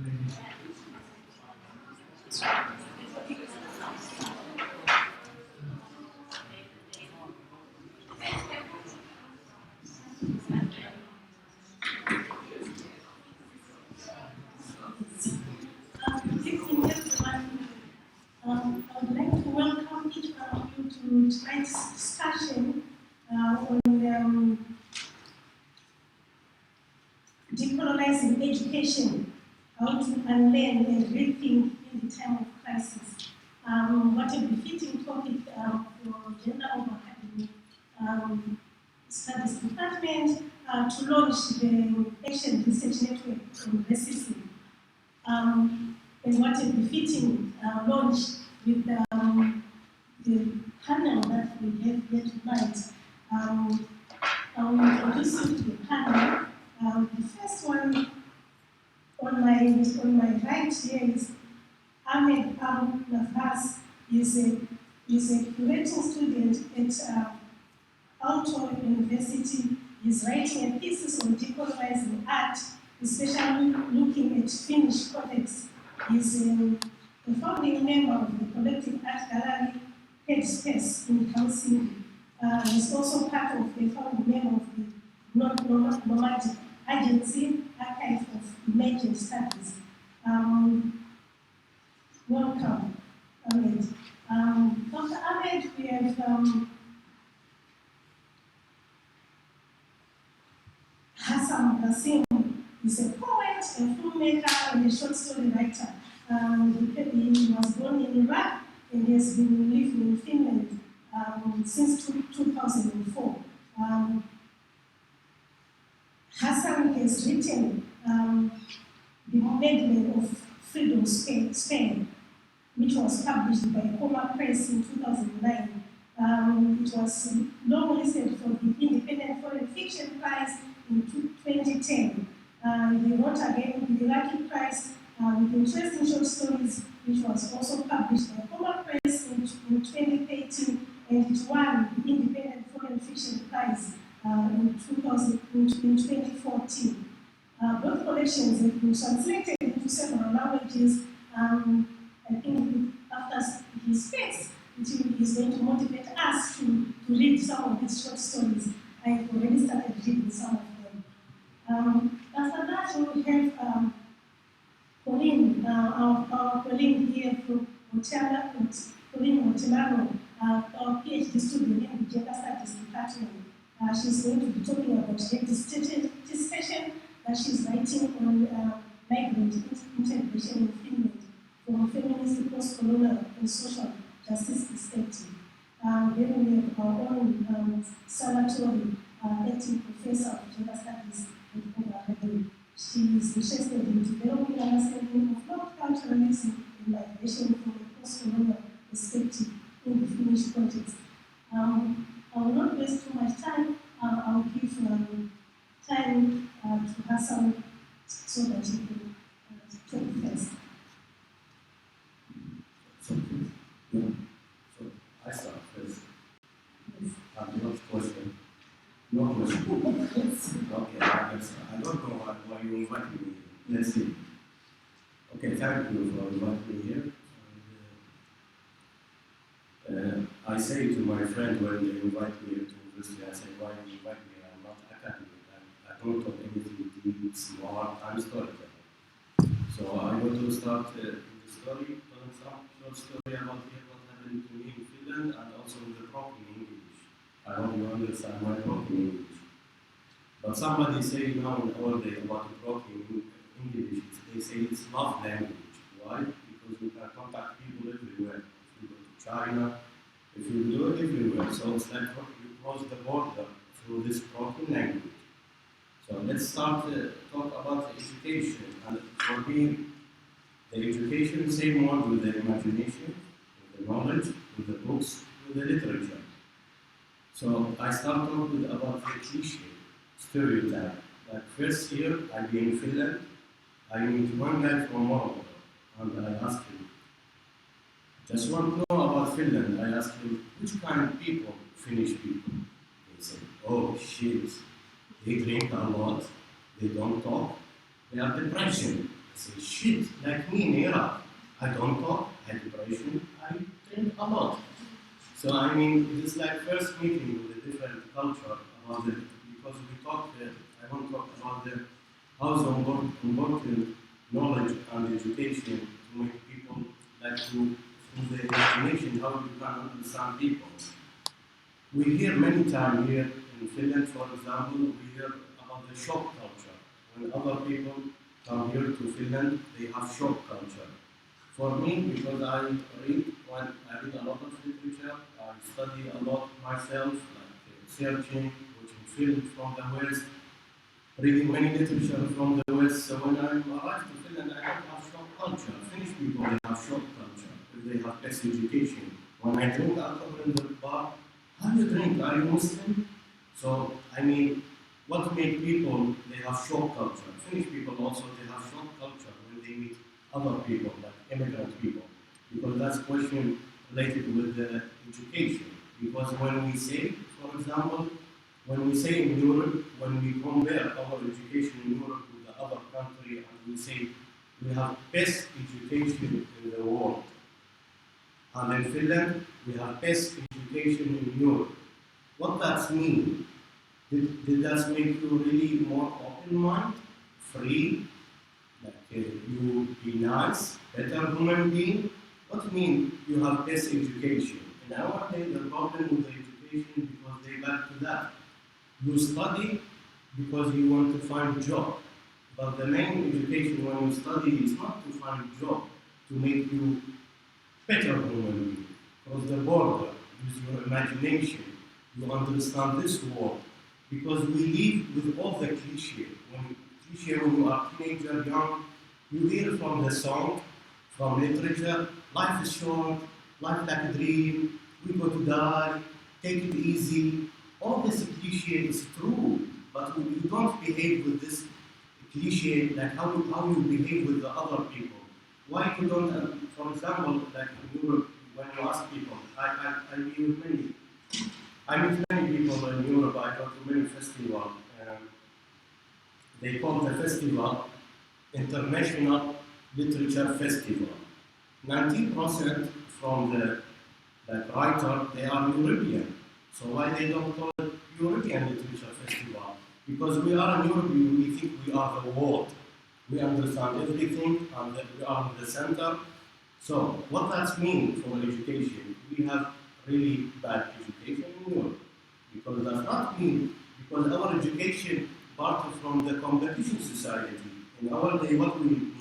I would like to welcome each one of you to tonight's discussion on decolonizing education, how to unlearn and rethink in the time of crisis. What a befitting topic for Gender Åbo Akademi Studies Department to launch the Asian Research Network on Racism. And what a befitting launch with the panel that we have here tonight. I will introduce you to the panel. The first one on my right here is Ahmed Al Nawas. Is a curator student at Åbo University. He's writing a thesis on decolonizing art, especially looking at Finnish context. He's a founding member of the collective art gallery Headspace in Helsinki. He's also part of the founding member of the non-nomadic agency Archive of Emergent Studies. Welcome, Ahmed. Dr. Ahmed, we have Hassan Blasim. He's a poet, a filmmaker, and a short story writer. He was born in Iraq and he has been living in Finland since 2004. Hassan has written the Madman of Freedom Square, which was published by Åbo Press in 2009. It was long-listed for the Independent Foreign Fiction Prize in 2010. He wrote again the Iraqi Christ with interesting short stories, which was also published by Åbo Press in 2013, and it won the Independent Foreign Fiction Prize in 2014. Both collections have been translated into several languages. I think after he speaks, he is going to motivate us to read some of these short stories. I've already started reading some of them. After that, we have Poline, our Poline here from Poline Hortelano, our PhD student in the Gender Studies Department. She's going to be talking about her dissertation that she's writing on migrant integration in Finland from a feminist, post-colonial, and social justice perspective. Then we have our own Salla Tuori, acting professor of gender studies at Åbo Akademi. She is interested in developing an understanding of multiculturalism and migration from a post-colonial perspective in the Finnish context. I will not waste too much time. I will give time to Hassan so that he can talk first. So I start first. Yes. No question. No question. Okay, I don't know why you invited me. Let's see. Okay, thank you for inviting me here. I say to my friend when they invite me to university, I say, why you invite me? I'm not academic. I don't talk anything deep, smart, I'm storyteller. So I want to start the story, telling some short story about what happened to me in Finland and also with the broken English. I hope you understand my broken English. But somebody say now all day about the broken English, they say it's love language. Why? Because you can contact people everywhere. If you go to China, if you do it everywhere. So it's like you cross the border through this broken language. So let's start talk about the education. And for me, the education say more with the imagination, with the knowledge, with the books, with the literature. So I start talking about the cliche, stereotype. Like first year, I be in Finland, I meet one guy from Morocco, and I ask him, just want to know about Finland. I asked him, which kind of people, Finnish people? He said, oh shit, they drink a lot, they don't talk, they have depression. I said, shit. shit, like me in Iraq, I don't talk, I have depression, I drink a lot. So I mean, it is like first meeting with a different culture about it, because we talked, I want to talk about the how important knowledge and education to make people like to, through the imagination, how you can understand people. We hear many times here in Finland, for example, we hear about the shock culture. When other people come here to Finland, they have shock culture. For me, because I read a lot of literature, I study a lot myself, like searching, watching films from the West, reading many literature from the West. So when I arrived to Finland, I don't have shock culture. Finnish people, they have shock culture, they have less education. When I drink alcohol in the bar, how do you drink? Are you Muslim? So, I mean, what makes people, they have shock culture. Finnish people also, they have shock culture when they meet other people, like immigrant people. Because that's a question related with the education. Because when we say, for example, when we say in Europe, when we compare our education in Europe with the other country, and we say we have best education in the world. And in Finland, we have best education in Europe. What does mean? Did that make you really more open-minded, free, like you be nice, better human being? What mean you have best education? In our day, the problem with the education, because they back to that. You study because you want to find a job. But the main education when you study is not to find a job, to make you better human being. Cross the border, use your imagination, you understand this world. Because we live with all the cliché. When you are teenager, young, you hear from the song, from literature, life is short, life like a dream, we go to die, take it easy. All this cliché is true, but you don't behave with this cliché, like how you behave with the other people. Why you don't, for example, like in Europe, when you ask people, I meet many people in Europe, I go to many festivals, they call the festival International Literature Festival. 90% from the writer, they are European. So why they don't call it European Literature Festival? Because we are in Europe, we think we are the world. We understand everything, and we are in the center. So what that means for education? We have really bad education in Europe. Because does not mean, because our education part from the competition society. In our day, what we need?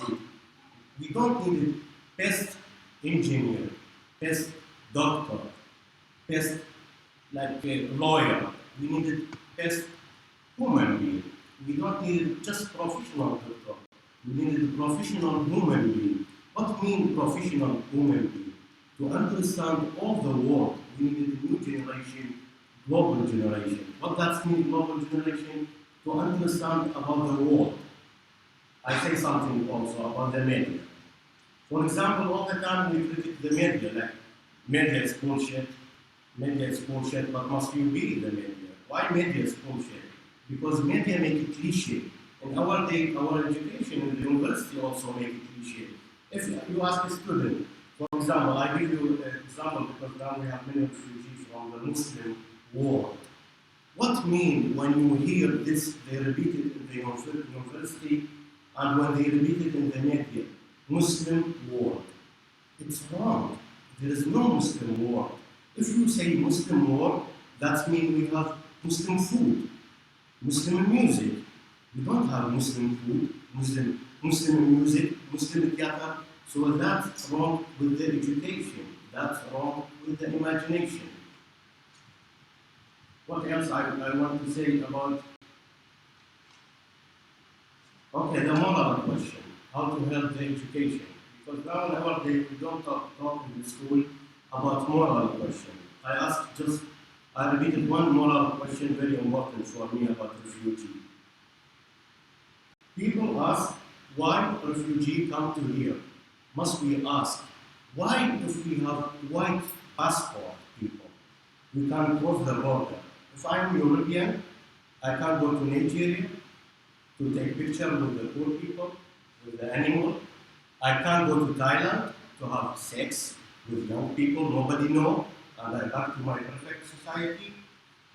We don't need the best engineer, best doctor, best like a lawyer. We need the best human being. We don't need just professional doctor. We need a professional human being. What means professional human being? To understand all the world, we need a new generation, global generation. What does mean global generation? To understand about the world. I say something also about the media. For example, all the time we critique the media, like media is bullshit, but must you be the media? Why media is bullshit? Because media make it cliche. In our day, our education in the university also make it cliche. If you ask a student, for example, I give you an example because now we have many refugees from the Muslim world. What mean when you hear this, they repeat it in the university, and when they repeat it in the media, Muslim world? It's wrong. There is no Muslim world. If you say Muslim world, that means we have Muslim food, Muslim music. We don't have Muslim food, Muslim music, Muslim theater. So that's wrong with the education. That's wrong with the imagination. What else I want to say about? Okay, the moral question. How to help the education? Because now in our day we don't talk in the school about moral question. I repeated one moral question very important for me about refugee. People ask, why refugee come to here? Must we ask, why if we have white passport people, we can cross the border? If I'm European, I can go to Nigeria to take picture with the poor people, with the animal, I can't go to Thailand to have sex with young people nobody know, and I back to my perfect society.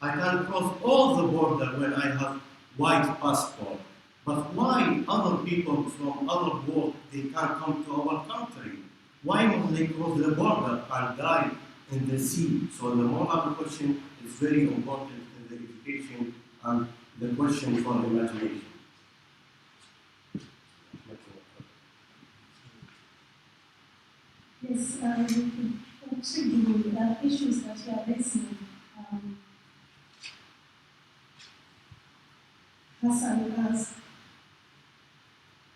I can cross all the border when I have white passport. But why other people from other world they can't come to our country? Why must they cross the border and die in the sea? So the moral question is very important in the education and the question for imagination. Yes, actually the issues that you are raising, Hassan, as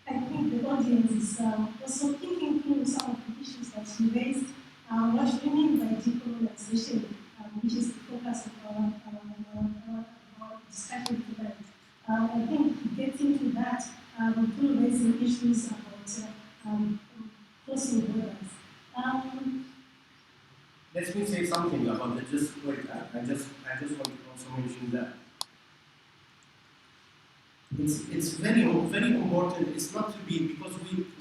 I think the audience is also thinking through some of the issues that you raised. What we mean by decolonization, which is the focus of our discussion tonight. I think getting to that through raising issues about crossing borders. Let me say something about it. Just wait. I just want to also mention that it's very important. It's not to be because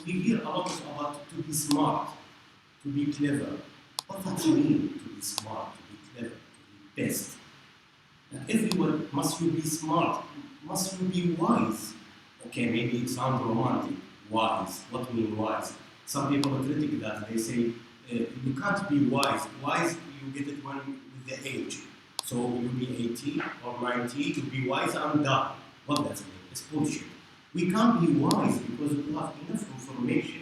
we hear a lot about to be smart, to be clever. What does it mean to be smart, to be clever, to be best? Like everyone, must you be smart? Must you be wise? Okay, maybe it sounds romantic. Wise. What mean wise? Some people are critic that they say you can't be wise. Wise, you get it when with the age. So you be 80 or 90 to be wise and die. What does it mean? It's bullshit. We can't be wise because we have enough information.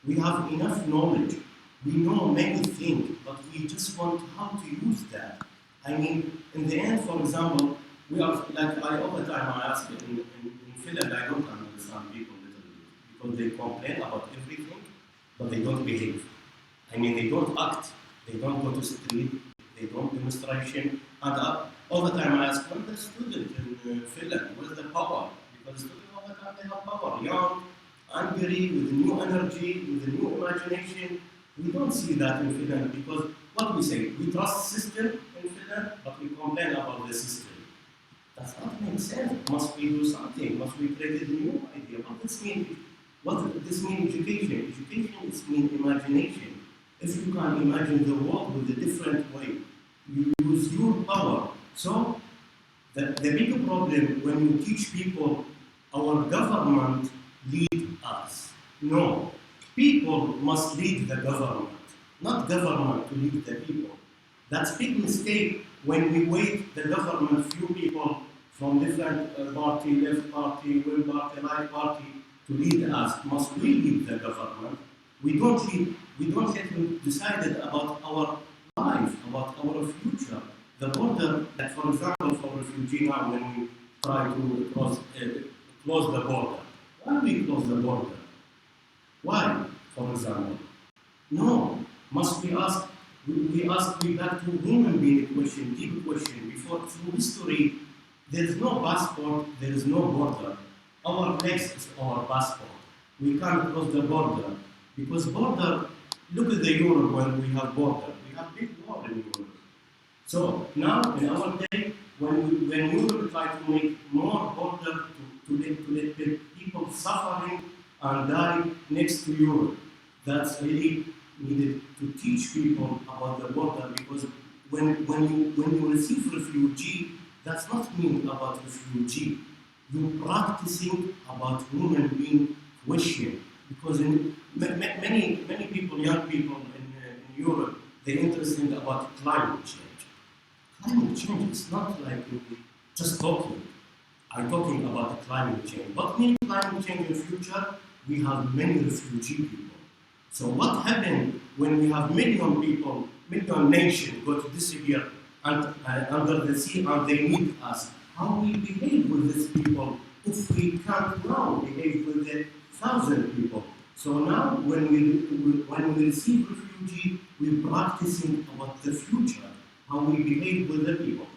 We have enough knowledge. We know many things, but we just want how to use that. I mean, in the end, for example, we are like all the time I ask in Finland, I don't understand people little bit because they complain about everything, but they don't behave. I mean, they don't act, they don't go to street, they don't demonstration, and all the time I ask, where's the student in Finland? Where's the power? Because the students all the time they have power, young, angry, with new energy, with a new imagination. We don't see that in Finland because what we say, we trust system in Finland, but we complain about the system. Does not make sense. Must we do something? Must we create a new idea? What does this mean? What does this mean education? Education is mean imagination. If you can imagine the world with a different way, you use your power. So the bigger problem when you teach people our government lead us. No. People must lead the government, not government to lead the people. That's a big mistake when we wait the government, few people from different party, left party, will party, right party, to lead us. Must we lead the government? We don't get to decide about our life, about our future. The border, like for example, for refugee now, when we try to close the border. Why do we close the border? Why, for example? No, must we ask, we back to human being question, deep question, before through history, there is no passport, there is no border. Our legs is our passport. We can't cross the border, because border, look at the Europe when we have border. We have big war in Europe. So now, in our day, when Europe try to make more border to let people suffering and die next to Europe. That's really needed to teach people about the border, because when you receive refugee, that's not mean about refugee. You're practicing about human being question, because many people, young people in Europe, they're interested about climate change. Climate change is not like just talking. I'm talking about the climate change. What means climate change in the future? We have many refugee people. So what happens when we have million people, million nations go to disappear under the sea and they need us? How we behave with these people if we can't now behave with the 1,000 people? So now when we receive refugee, we're practicing about the future, how we behave with the people.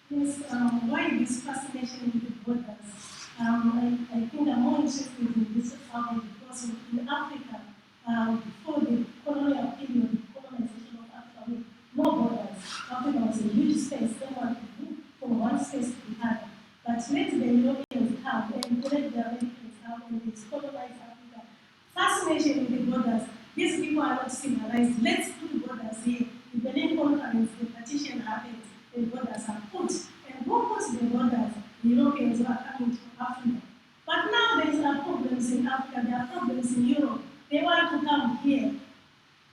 Yes, why this fascination with the borders? I think I'm more interested in this topic because in Africa, before the colonial period, the colonization of Africa, with no borders, Africa was a huge space, someone could move from one space to the other. But later the Europeans have, and later the Americans have, and they colonized Africa. First fascination with the borders. These people are not civilized. Let's put borders here. The Berlin Conference, the partition happened, the borders are put. And who puts the borders? The Europeans who are coming to Africa. But now there are problems in Africa, there are problems in Europe. They want to come here.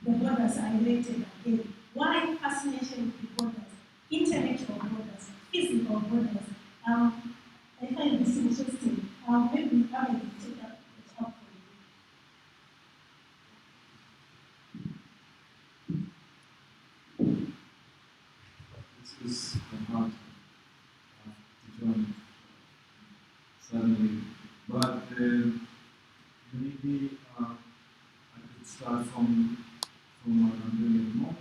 The borders are erected again. Why fascination with the borders? Intellectual borders, physical borders. I find this interesting. Maybe I will take it up for you. This is hard to join suddenly, but maybe I could start from what I'm doing at the moment.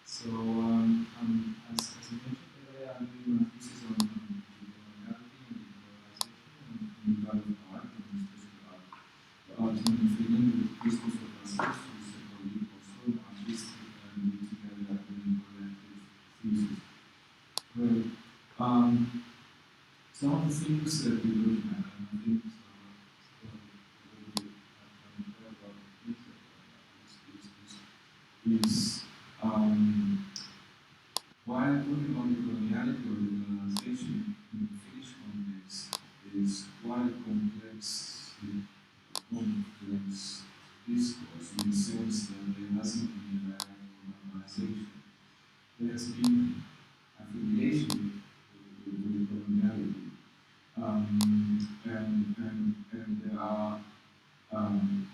So, as I mentioned earlier, I'm doing my thesis on reality and decolonization and art, and especially art. The art in Finland with Christmas of ourselves, who is a colleague also, an artist, and we together are doing collective thesis. Well, some of the things that we're looking at, and I think is why I'm talking about the coloniality or the colonization in the Finnish context is quite complex discourse in the sense that there hasn't been a direct colonization. There has been affiliation with the coloniality, and there are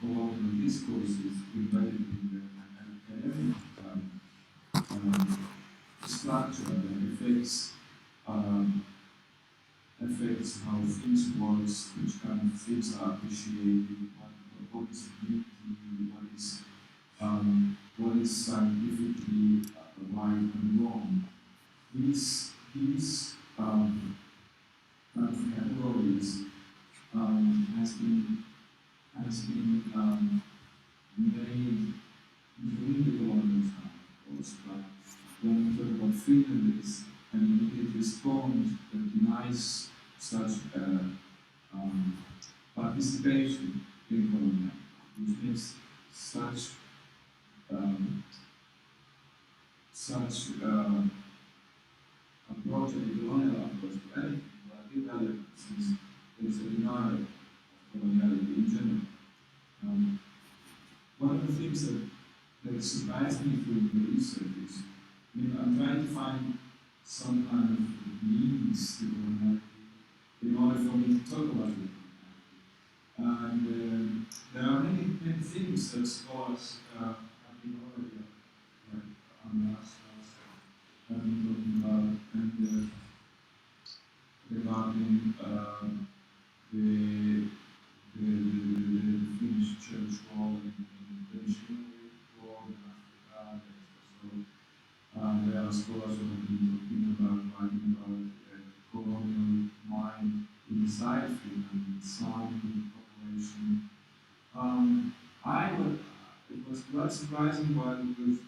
colonial discourses embedded in the academic structure that affects how things works, which kind of things are appreciated, what is beauty, what is scientifically right and wrong. These kind of categories has been made during the colonial time, of course, but when we talk about freedom, there is an immediate response that denies such participation in colonial, which makes such approach, a colonial approach to anything, but irrelevant since there is a denial of coloniality in general. One of the things that surprised me through the research is, I'm trying to find some kind of means to coloniality in order for me to talk about it. And there are many things that scholars have been already on last have been talking about, and regarding the Finnish church role in the missionary role in Africa. There are scholars who have been writing about colonial mind inside Finland, some population. It was quite surprising while with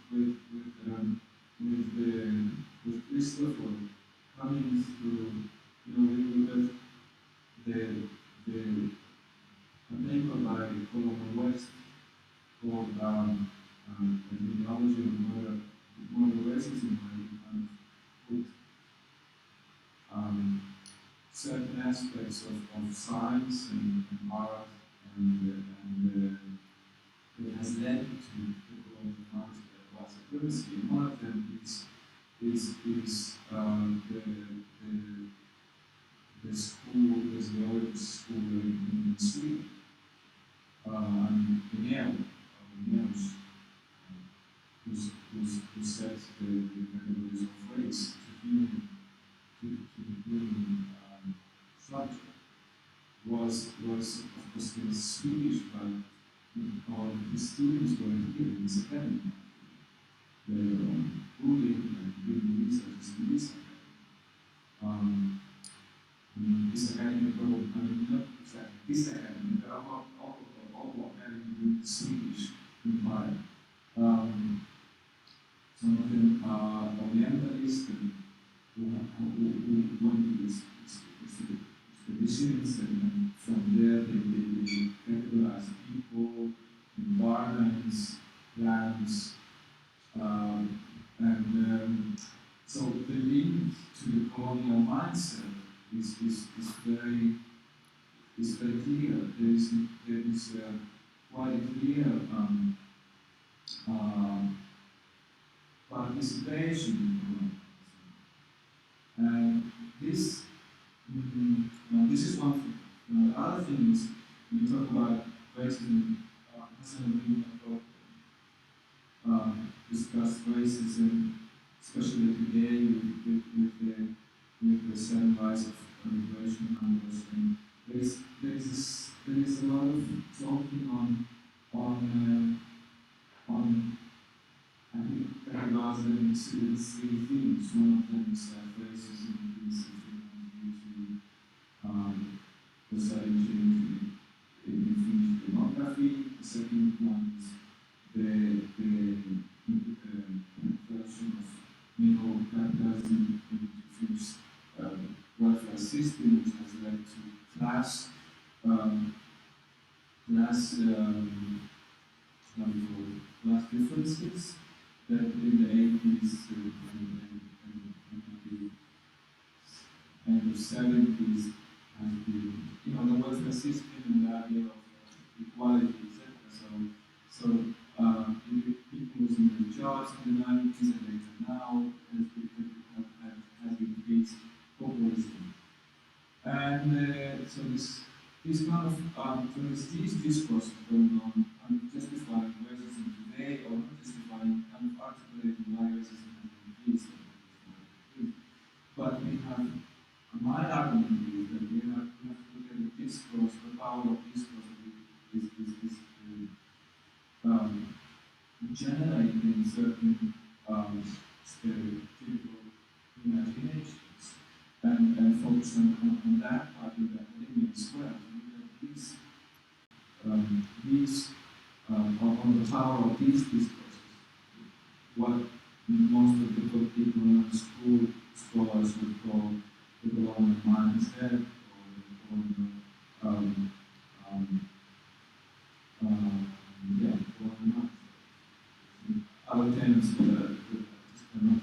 Christopher coming through, we look at a paper by Colonel West called the Ideology of Modern Racism, where you kind of put certain aspects of science and art and it has led to the colonial mindset that white supremacy. And one of them is the school, is the oldest school in Sweden, who sets the categories of race to the human structure, was of course still Swedish, but all his students were here in this academy. They were ruling and doing research in this academy. This academy, not exactly this academy, but Åbo Akademi in Swedish Empire. Some of them are Orientalists who went to expeditions and from very clear. There is quite clear participation in colonialism. And this is one thing. The other thing is, when you talk about racism, Hassan discussed racism, especially today with the sudden rise of immigration numbers. And there is a lot of talking on I think that allows them to see things. One of them is racism in Finland due to the sudden change in Finnish demography. The second one is the introduction of neo-capitalism into Finnish welfare system, which has led to class differences that in the 80s and the 70s has been, the welfare system and the idea of equality, etc. So people losing their jobs in the 90s and later now has increased populism. And so this kind of these discourses going on and justifying racism today, or not justifying, kind of articulating why racism has increased. But we have, my argument is that we have to look at the discourse, the power of discourse is generating certain stereotypical imaginations and focus on that part of the academy as well. On the power of these discourses, what most of the people in school scholars would call the colonial mindset, or colonial other terms that just cannot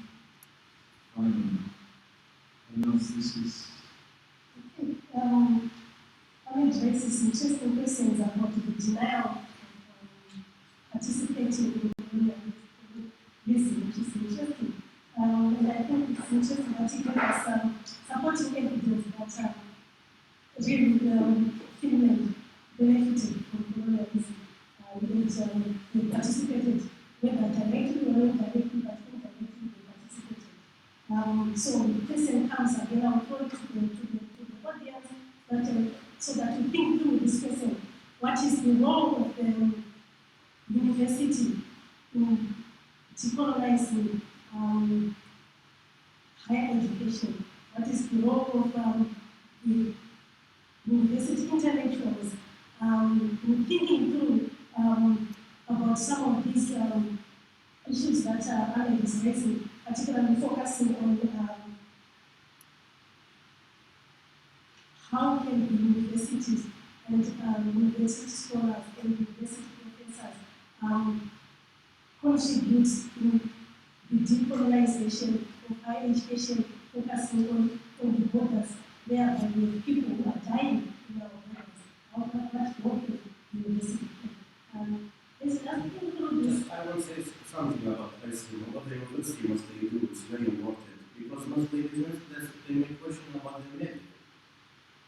find them. I don't know if this is. Ahmed raises interesting questions about the denial of participating in colonialism, which is interesting. And I think it's interesting that he gave us supporting evidence that really Finland benefited from colonialism. They participated, whether directly or indirectly, but indirectly they participated. So the question comes again, I'll throw it to the audience, but so that we think through this question. What is the role of the university in decolonizing higher education? What is the role of the university intellectuals in thinking through about some of these issues that Ahmed is raising, particularly focusing on how can the universities and university scholars and university professors contribute to the decolonization of higher education, focusing on the borders, whereby we have people who are dying in our borders. How much work the university? Let's include this. I will say something about racism. What the university must do is very important, because most universities they make question about the media.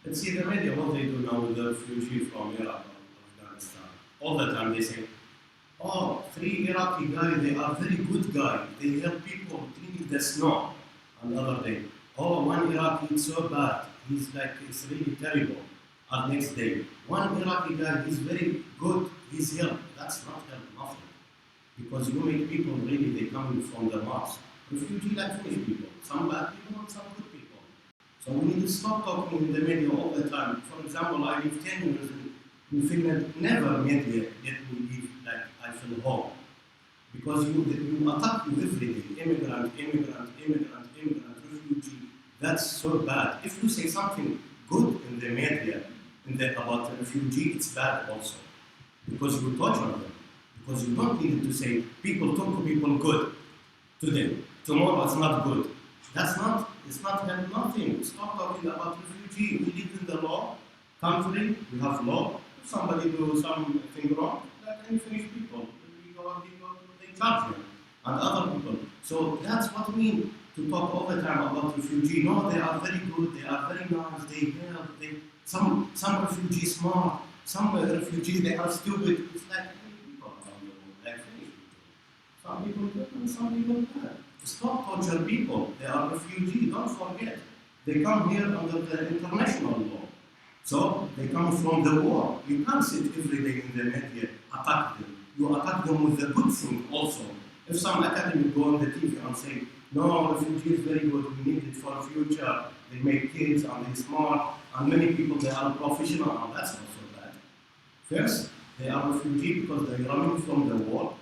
Let's see the media, what they do now with the refugees from Iraq or Afghanistan. All the time they say, oh, 3 Iraqi guys, they are very good guys. They help people cleaning the snow. Another day, oh, 1 Iraqi, it's so bad. He's like, it's really terrible. And next day, 1 Iraqi guy, he's very good. He's help. That's not help, nothing. Because you make people really, they coming from the Mars. Refugee like Finnish people. Some bad people and some good people. So we need to stop talking in the media all the time. For example, I lived 10 years in Finland, never media let me live like I feel home. Because you attack you every day, immigrant, refugee. That's so bad. If you say something good in the media about the refugee, it's bad also. Because you torture them. Because you don't need to say people talk to people good today. Tomorrow it's not good. That's not It's not help nothing. Stop talking about refugee. We live in the law country. We have law. If somebody do something wrong, let any Finnish people. They charge them and other people. So that's what we mean to talk all the time about refugee. No, they are very good. They are very nice. They help. Some refugees smart. Some refugees they are stupid. It's like many people around the world, like Finnish people. Some people good and some people bad. Stop torture people. They are refugees. Don't forget. They come here under the international law. So they come from the war. You can't sit every day in the media, attack them. You attack them with the good thing also. If some academic go on the TV and say, no, refugee is very good, we need it for the future, they make kids and they're smart, and many people they are professional, and that's also bad. First, they are refugees because they're running from the war,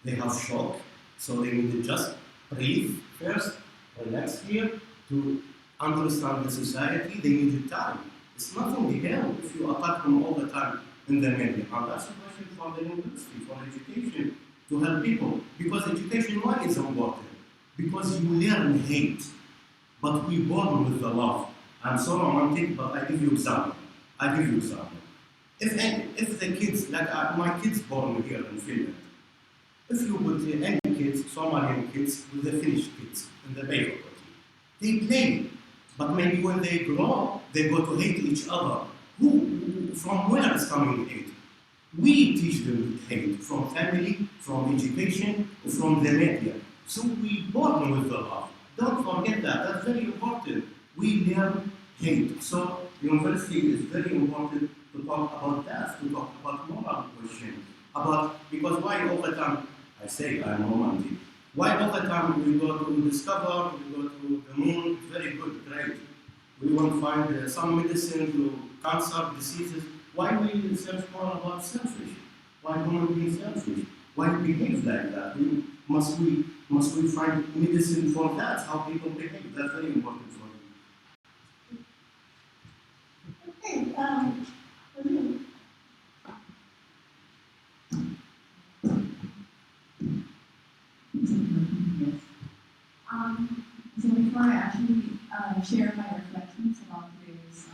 they have shock, so they need to just breathe first, relax here, to understand the society, they need time. It's nothing they help if you attack them all the time in the media. And that's a question for the university, for education, to help people. Because education, why is important? Because you learn hate, but we born with the love. I'm so romantic, but I give you example. If the kids, like my kids born here in Finland, if you put any kids, Somalian kids, with the Finnish kids in the neighborhood, they play. But maybe when they grow up, they go to hate each other. From where is coming hate? We teach them hate from family, from education, from the media. So we born with the love. Don't forget that. That's very important. We learn hate. So university is very important to talk about that, to talk about moral questions. Because why all the time, I say I'm romantic. Why all the time we go to discover, we go to the moon, very good, great. We want to find some medicine to cancer, diseases. Why we search more about selfish? Why human being selfish? Why we behave like that? Must we find medicine for that? How people behave? That's very important for me. Okay, So before I actually share my reflections about today's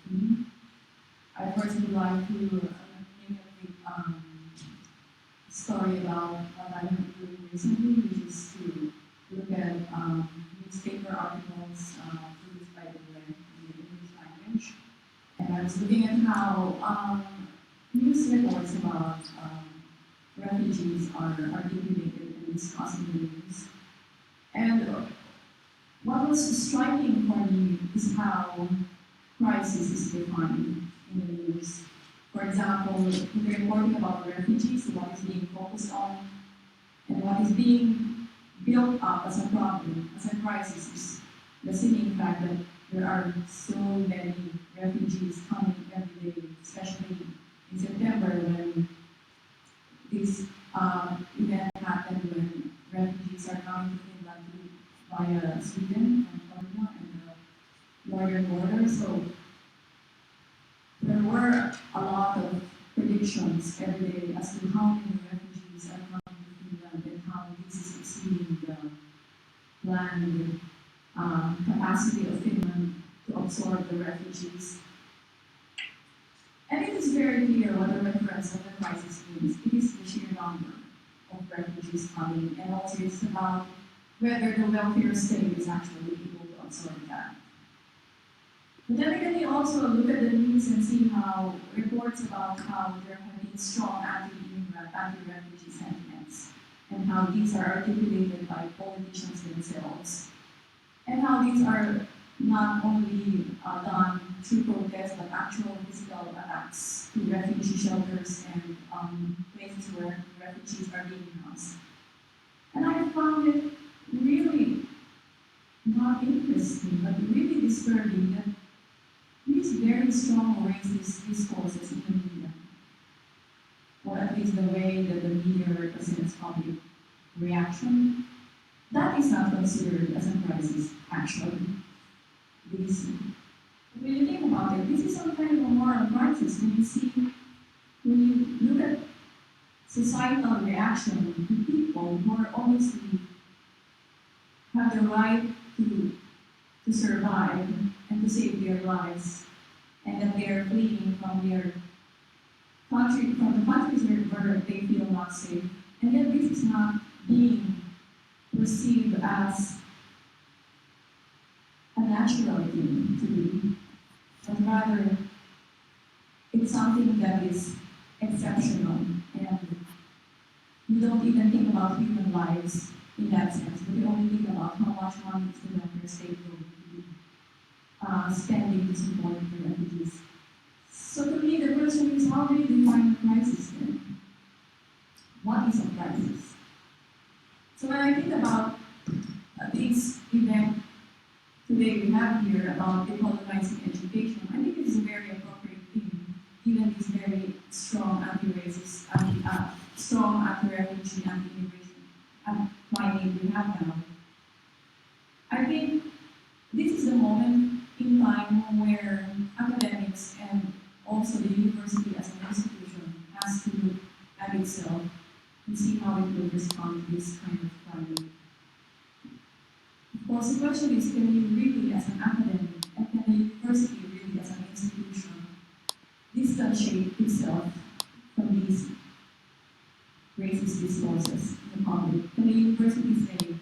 theme, I first would like to make a quick story about what I've been doing recently, which is to look at newspaper articles produced by the web in the English language. And I was looking at how news reports about refugees are articulated and discussed in the news. And what was striking for me is how crisis is defined in the news. For example, in the reporting about refugees, what is being focused on and what is being built up as a problem, as a crisis, is the seeming fact that there are so many refugees coming every day, especially in September when this event happened when refugees are coming to Finland via Sweden and Poland and the northern border. So there were a lot of predictions every day as to how many refugees are coming to Finland and how this is exceeding the planned capacity of Finland to absorb the refugees. And it is very clear what the reference of the crisis means. It is the sheer number of refugees coming, and also it's about whether the welfare state is actually able to absorb that. But then again, you also look at the news and see how reports about how there have been strong anti-immigrant, anti-refugee sentiments, and how these are articulated by politicians themselves, and how these are not only done through protests, but actual physical attacks to refugee shelters and places where refugees are being housed. And I found it really not interesting, but really disturbing that these very strong racist discourses in the media, or at least the way that the media represents public reaction, that is not considered as a crisis, actually. When you think about it, this is some kind of a moral crisis. When you look at societal reaction to people who are obviously have the right to to survive and to save their lives, and that they are fleeing from their country, from the countries where they feel not safe. And yet this is not being perceived as a natural thing to do, but rather it's something that is exceptional, and you don't even think about human lives in that sense, but you only think about how much money is the welfare state going to be spending to support the refugees. So to me, the question is, how do you define a crisis then? What is a crisis? So when I think about this event today we have here about decolonizing education, I think it's a very appropriate theme, given this very strong anti-racist, strong anti-refugee, anti-immigration climate we have now. I think this is the moment in time where academics and also the university as an institution has to look at itself and see how it will respond to this kind of climate. Of course, the question is, can you really, as an academic, and can the university really, as an institution, distantiate itself from these racist discourses in the public? Can the university say,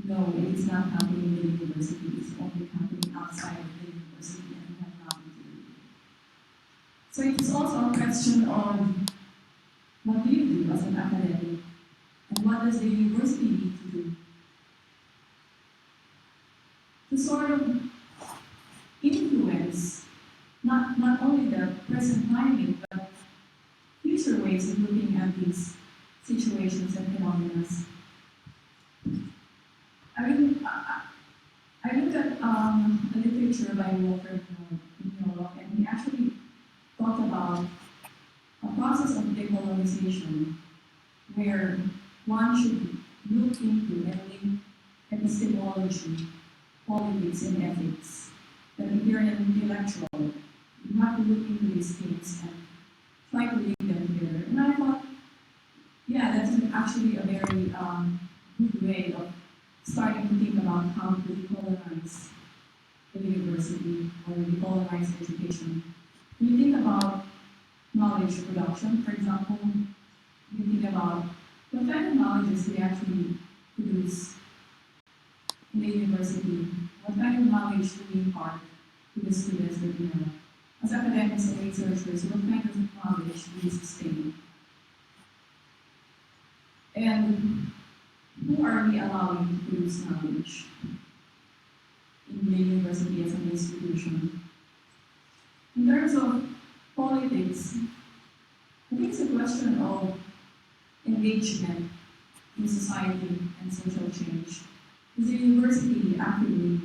no, it is not happening in the university, it's only happening outside of the university and we have nothing to do with it? So it is also a question of what do you do as an academic, and what does the university need to do to sort of influence not only the present climate, but future ways of looking at these situations and phenomena. I looked at a literature by Walter Mignolo, and he actually talked about a process of decolonization where one should look into and link epistemology, politics, and ethics. That if you're an intellectual, you have to look into these things and try to link them together. And I thought, yeah, that's actually a very good way of starting to think about how to decolonize the university or decolonize education. When you think about knowledge production, for example, you think about what kind of knowledge do we actually produce in the university? What kind of knowledge do we impart to the students that we have? As academics and researchers, what kind of knowledge do we sustain? And who are we allowing to produce knowledge in the university as an institution? In terms of politics, I think it's a question of engagement in society and social change. Is the university actively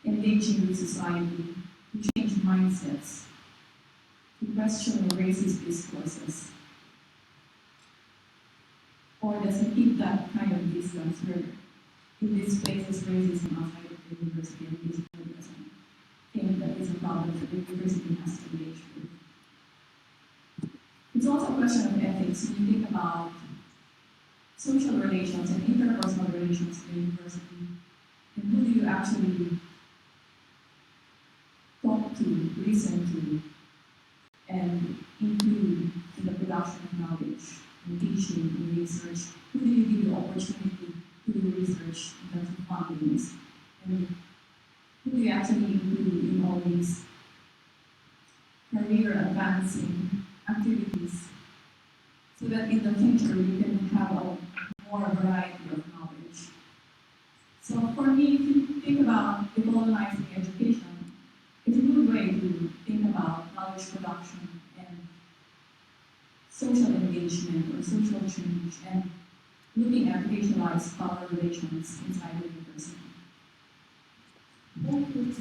engaging with society to change mindsets, to question racist discourses? Or does it keep that kind of distance where it displaces racism outside of the university and this doesn't think that is a problem that the university has to engage with? It's also a question of ethics when you think about social relations and interpersonal relations in the university. And who do you actually talk to, listen to, and include in the production of knowledge, in teaching, in research? Who do you give the opportunity to do research in terms of fundings? And who do you actually include in all these career advancing activities so that in the future you can have a more variety of knowledge? So for me, if you think about decolonizing education, it's a good way to think about knowledge production and social engagement or social change and looking at racialized power relations inside the university. Thank you.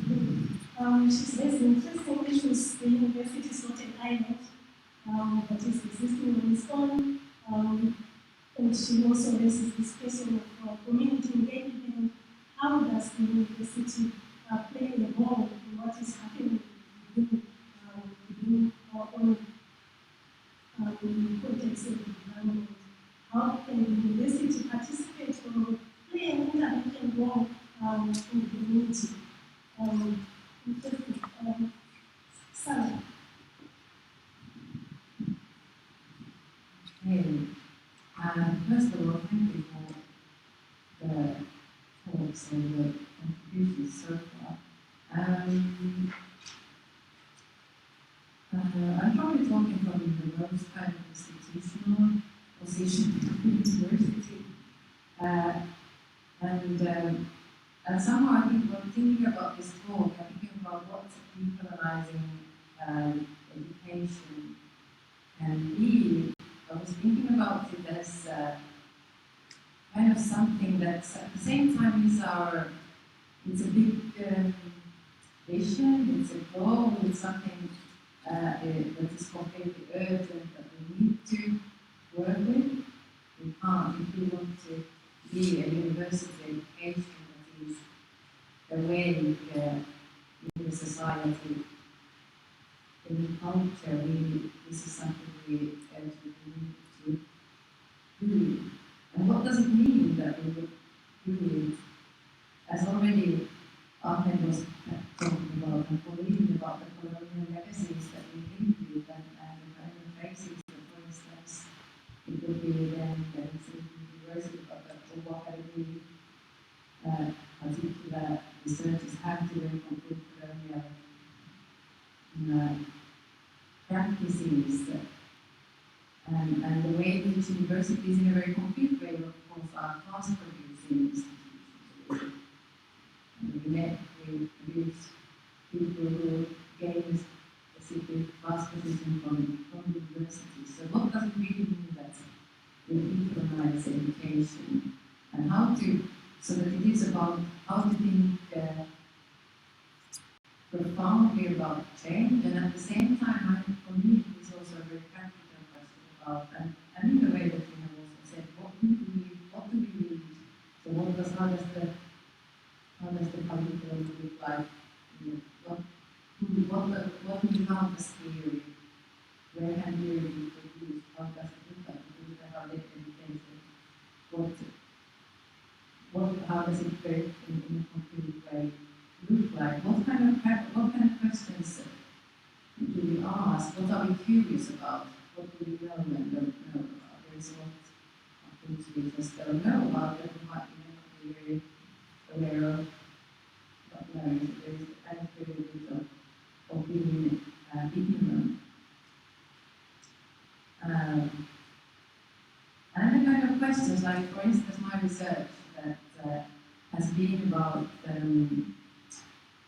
She says the interesting issues the university is not an island that is existing on its own. And she also raises this question of community engagement. How does the university play a role in what is happening within our own context of environment? How can the university participate or play an intervention role in the First of all, thank you for the talks and the contributions so far. I'm probably talking from the most kind of institutional position of the university. And somehow I think when thinking about this talk, I'm thinking about what decolonizing education can be. I was thinking about it as kind of something that's at the same time it's a big vision, it's a goal, it's something that is completely urgent that we need to work with. We can't, if we want to be a university education that is awake in the society, in the culture, this is something we urgently need to do. And what does it mean that we would do it? As already Arken was talking about, and Poline about the colonial legacies that we live with, and the kind of traces that, for instance, it would be then the university of the Åbo Akademi, particular researchers have to very concrete colonial practices, and the way in which universities, in a very concrete way, of course, are class-producing institutions. We produce people who gain a specific class position from universities. So what does it really mean that we decolonize education, and how to, so that it is about how to think profoundly about change, and at the same time, I think for me it is also a very practical question about, and in the way that you have also said, what do we need? So how does the curriculum look like? What do we count as theory? Where can theory be produced? How does it look like? How they education? How does it work in a concrete way look like? What kind of questions do we ask? What are we curious about? What do we know and don't know about? There is what things we just don't know about that we might be very aware of, not knowing. There is a kind of privilege of being ignorant. And the kind of questions, like for instance, my research that has been about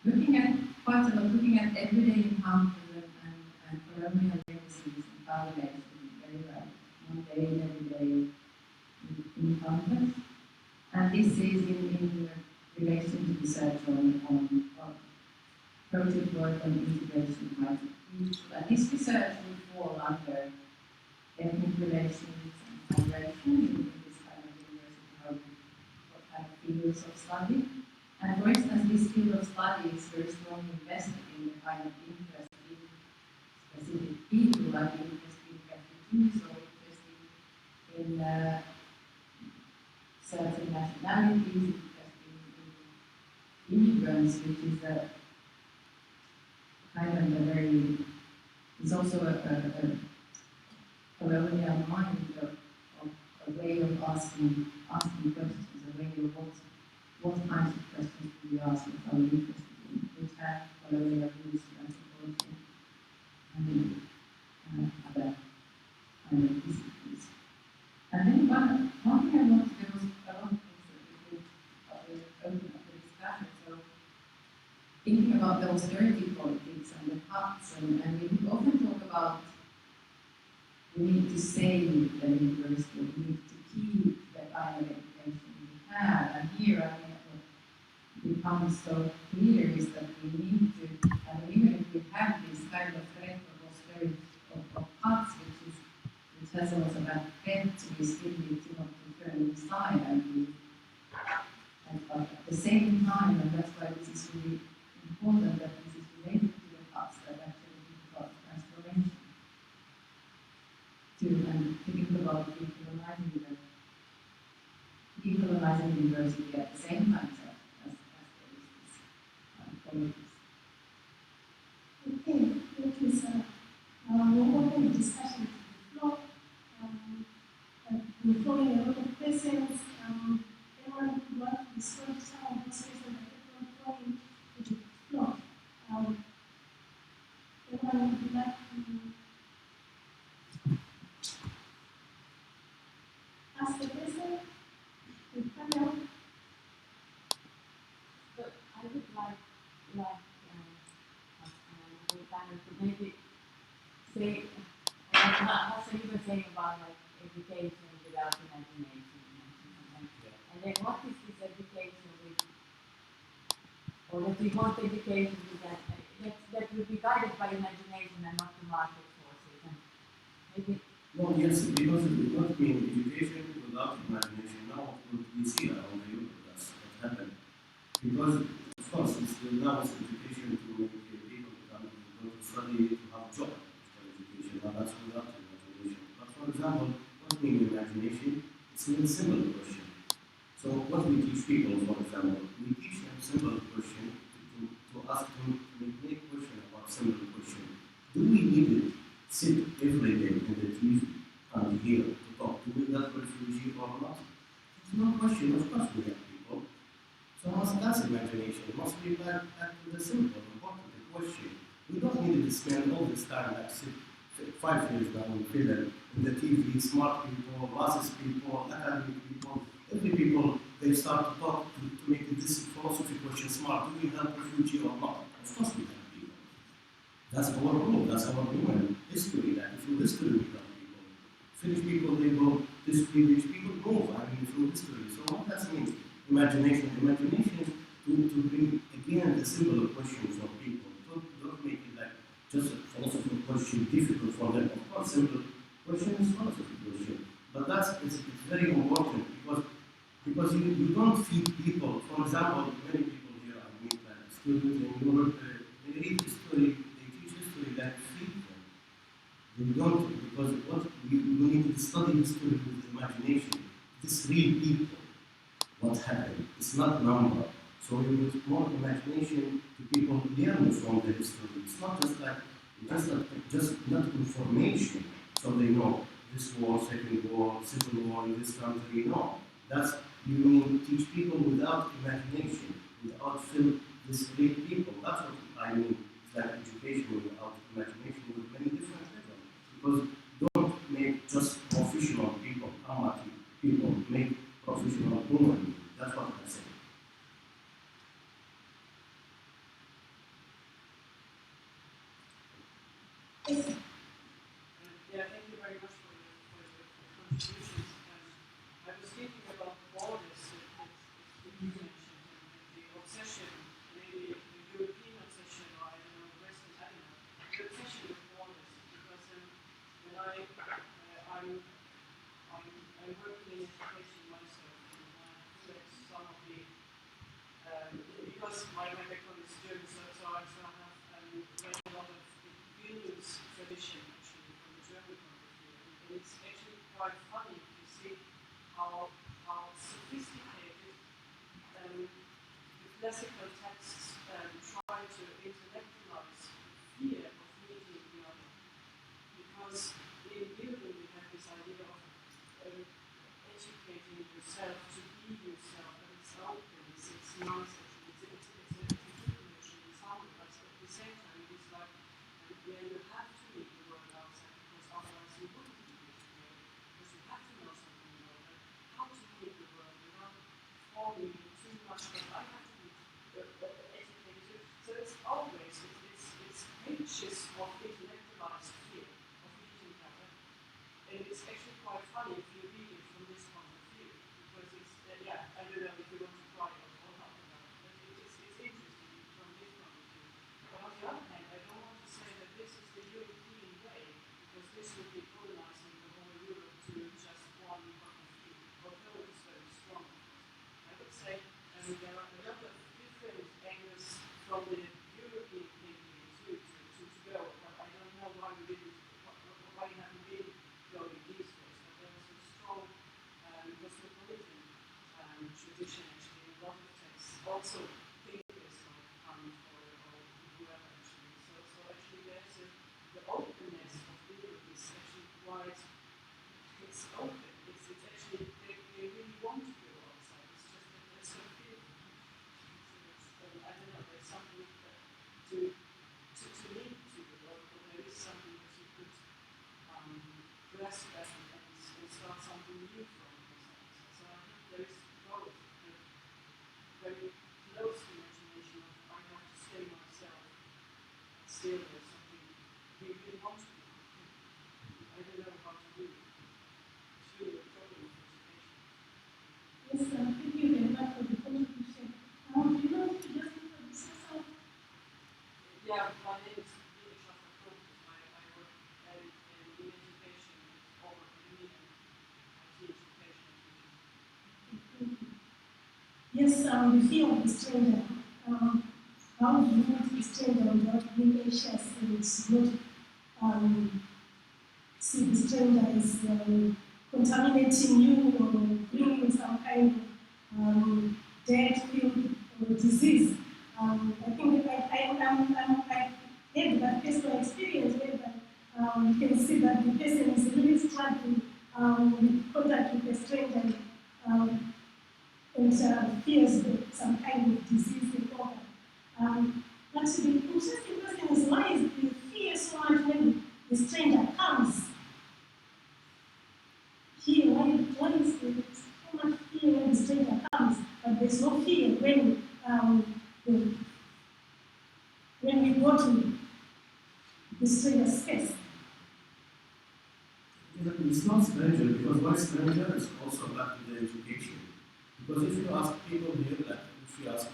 looking at everyday encounters and colonial legacies and foundations, very well, one day, everyday encounters. And this is in relation to research on project work on integration right of people. And this research will fall under ethnic relations and migration in this kind of university, what kind of fields of study. And for instance, this field of study is very strongly invested in the kind of interest in specific people, like interest in refugees or interest in certain nationalities, interest in immigrants, which is a kind of a very, it's also a colonial mind of a way of asking questions, a way of what kinds of questions do we ask that are interested in, which have colonial roots to anthropology and other kind of disciplines. And then one thing I wanted, there was a lot of things that we could open up the discussion. So thinking about the austerity politics and the cuts, and we often talk about we need to save the university, we need to keep the kind of education we have. And here, I think what becomes so clear is that we need to, and even if we have this kind of threat of austerity, of cuts, which has also that threat to be still need to not to turn inside, I believe. But at the same time, and that's why this is really important, that this is related to the cuts that actually think about transformation. To think about decolonizing university at the same time as there is this politics. Okay, thank you, sir. We'll open the discussion to the floor. The floor you like to ask the question? The panel? But I would like the panel to maybe say, also you were saying about like education without imagination, and then what is this education with, or that we want education with that would be guided by imagination and not the market forces, and maybe. Well, yes, because it would not mean education without imagination. Now, what we see around the Europe, that's what happened. Because, of course, it's now it's education to make people come to go to study, to have a job for education. Now, that's without imagination. But, for example, what means imagination? It's a simple question. So, what we teach people, for example, we teach them simple question to ask them to make question about simple question. Do we need it? Sit every day in the TV and here to talk. Do we have refugee or not? It's no question, of course we have people. So that's imagination. It must be back to the simple, important question. We don't need to spend all this time like 5 years now in Finland, in the TV, smart people, masses people, academic people, every people, they start to talk to make this philosophy question smart. Do we have refugee or not? Of course we have people. That's our role, that's our human history, like through history we have people. Finnish people, they go, this Swedish people move, through history. So what does it mean? Imagination. Imagination to bring, again, the simple question for people. Don't make it like just a philosophical question, difficult for them. Of course, simple question is philosophical question. But it's very important because you don't feed people. For example, many people here, like students in Europe, they read history, that feed them. They don't, because what we need to study history with imagination. This real people, what happened. It's not number. So we need more imagination to people learn from the history. It's not just like just not information. So they know this war, second war, civil war in this country. No, that's you mean teach people without imagination, without feel this real people. That's what I mean. Like education without imagination with many different levels. Because don't make just professional people, amateur people, make professional women. That's what I say. Yeah, thank you very much for your contributions. I was thinking about borders that you mentioned, and the obsession, maybe the European obsession, or I don't know, Western, I don't know, the obsession with borders. Because when I'm working in education myself, and I read some of the, because my background is German, so I have read a lot of the Bildungs tradition, actually, from the German point of view. And it's actually quite funny to see how sophisticated the classical texts try to intellectualize the fear of meeting the other. Because in Bildung we have this idea of educating yourself to be yourself, but it's open, it's nonsense, it's a information, it's harmless, but at the same time it is like, yeah, you have to meet the world outside, because otherwise you wouldn't meet the world, because you have to know something about it, how to meet the world without falling too much, but I have to be educated too. So it's always, it's pages of intellectualized fear of meeting the other. And it's actually quite funny if you read it from this point of view, because it's, I don't know if you want to try it or not, the fear of the stranger. How do you meet the stranger without being anxious and not see the stranger as contaminating you or bringing some kind of death, field, or disease? I think I had that personal experience where you can see that the person is really struggling with contact with a stranger and fears some kind of disease and all that. But the interesting question is, why is the fear so much when the stranger comes? Here, why is there so much fear when the stranger comes, but there's no fear when we go to the stranger's space? It's not stranger, because one stranger is also back to the education. Because if you ask people here, like if you ask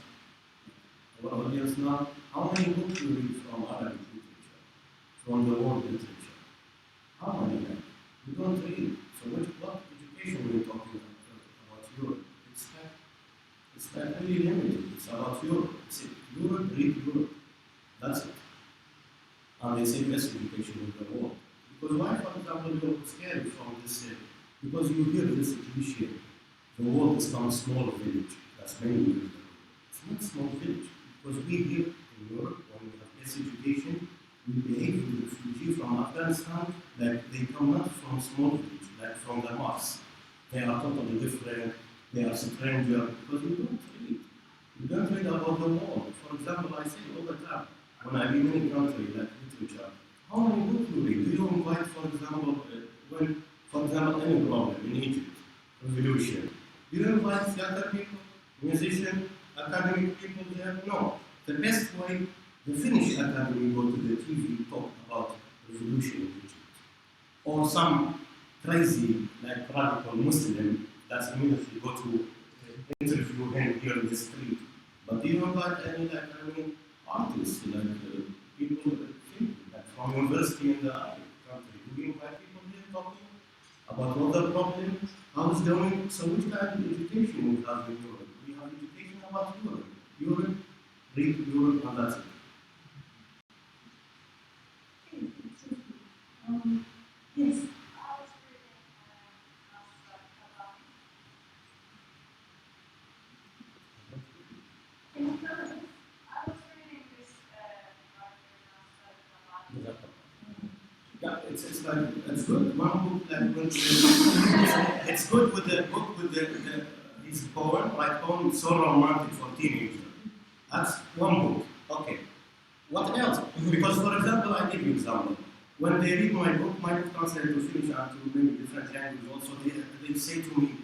our audience now, how many books do you read from Arabic literature, from the world literature? How many? You don't read. So what education are we talking about Europe? It's like really limited. It's about Europe. It's Europe, read Europe. That's it. And they say best education in the world. Because why, for example, you're scared from this? Because you hear this cliche. The world is not a small village. That's many years ago. It's not a small village. Because we here in Europe, when we have best education, we behave with refugees from Afghanistan like they come not from small village, like from the Mars. They are totally different. They are strangers. Because we don't read. We don't read about the world. For example, I say all the time, when I read any country like literature, how many books do we read? Do you invite, for example, any problem in Egypt, revolution? Do you invite theater people, musicians, academic people there? No. The best way, the Finnish Academy go to the TV talk about revolution in Egypt. Or some crazy, like radical Muslim, that's immediately go to interview him here in the street. But do you invite any artists, people from university in the country? Do you invite people here talking about what the problem, how it's going? So which kind of education we have in Europe? We have education about Europe. Europe, read Europe, and that's it. Yes. Yeah, it's good. One book it's good with the book with his poem, like poem so romantic for teenagers. That's one book. Okay. What else? Because for example, I give you an example. When they read my book translated to Finnish and to many different languages also, they say to me,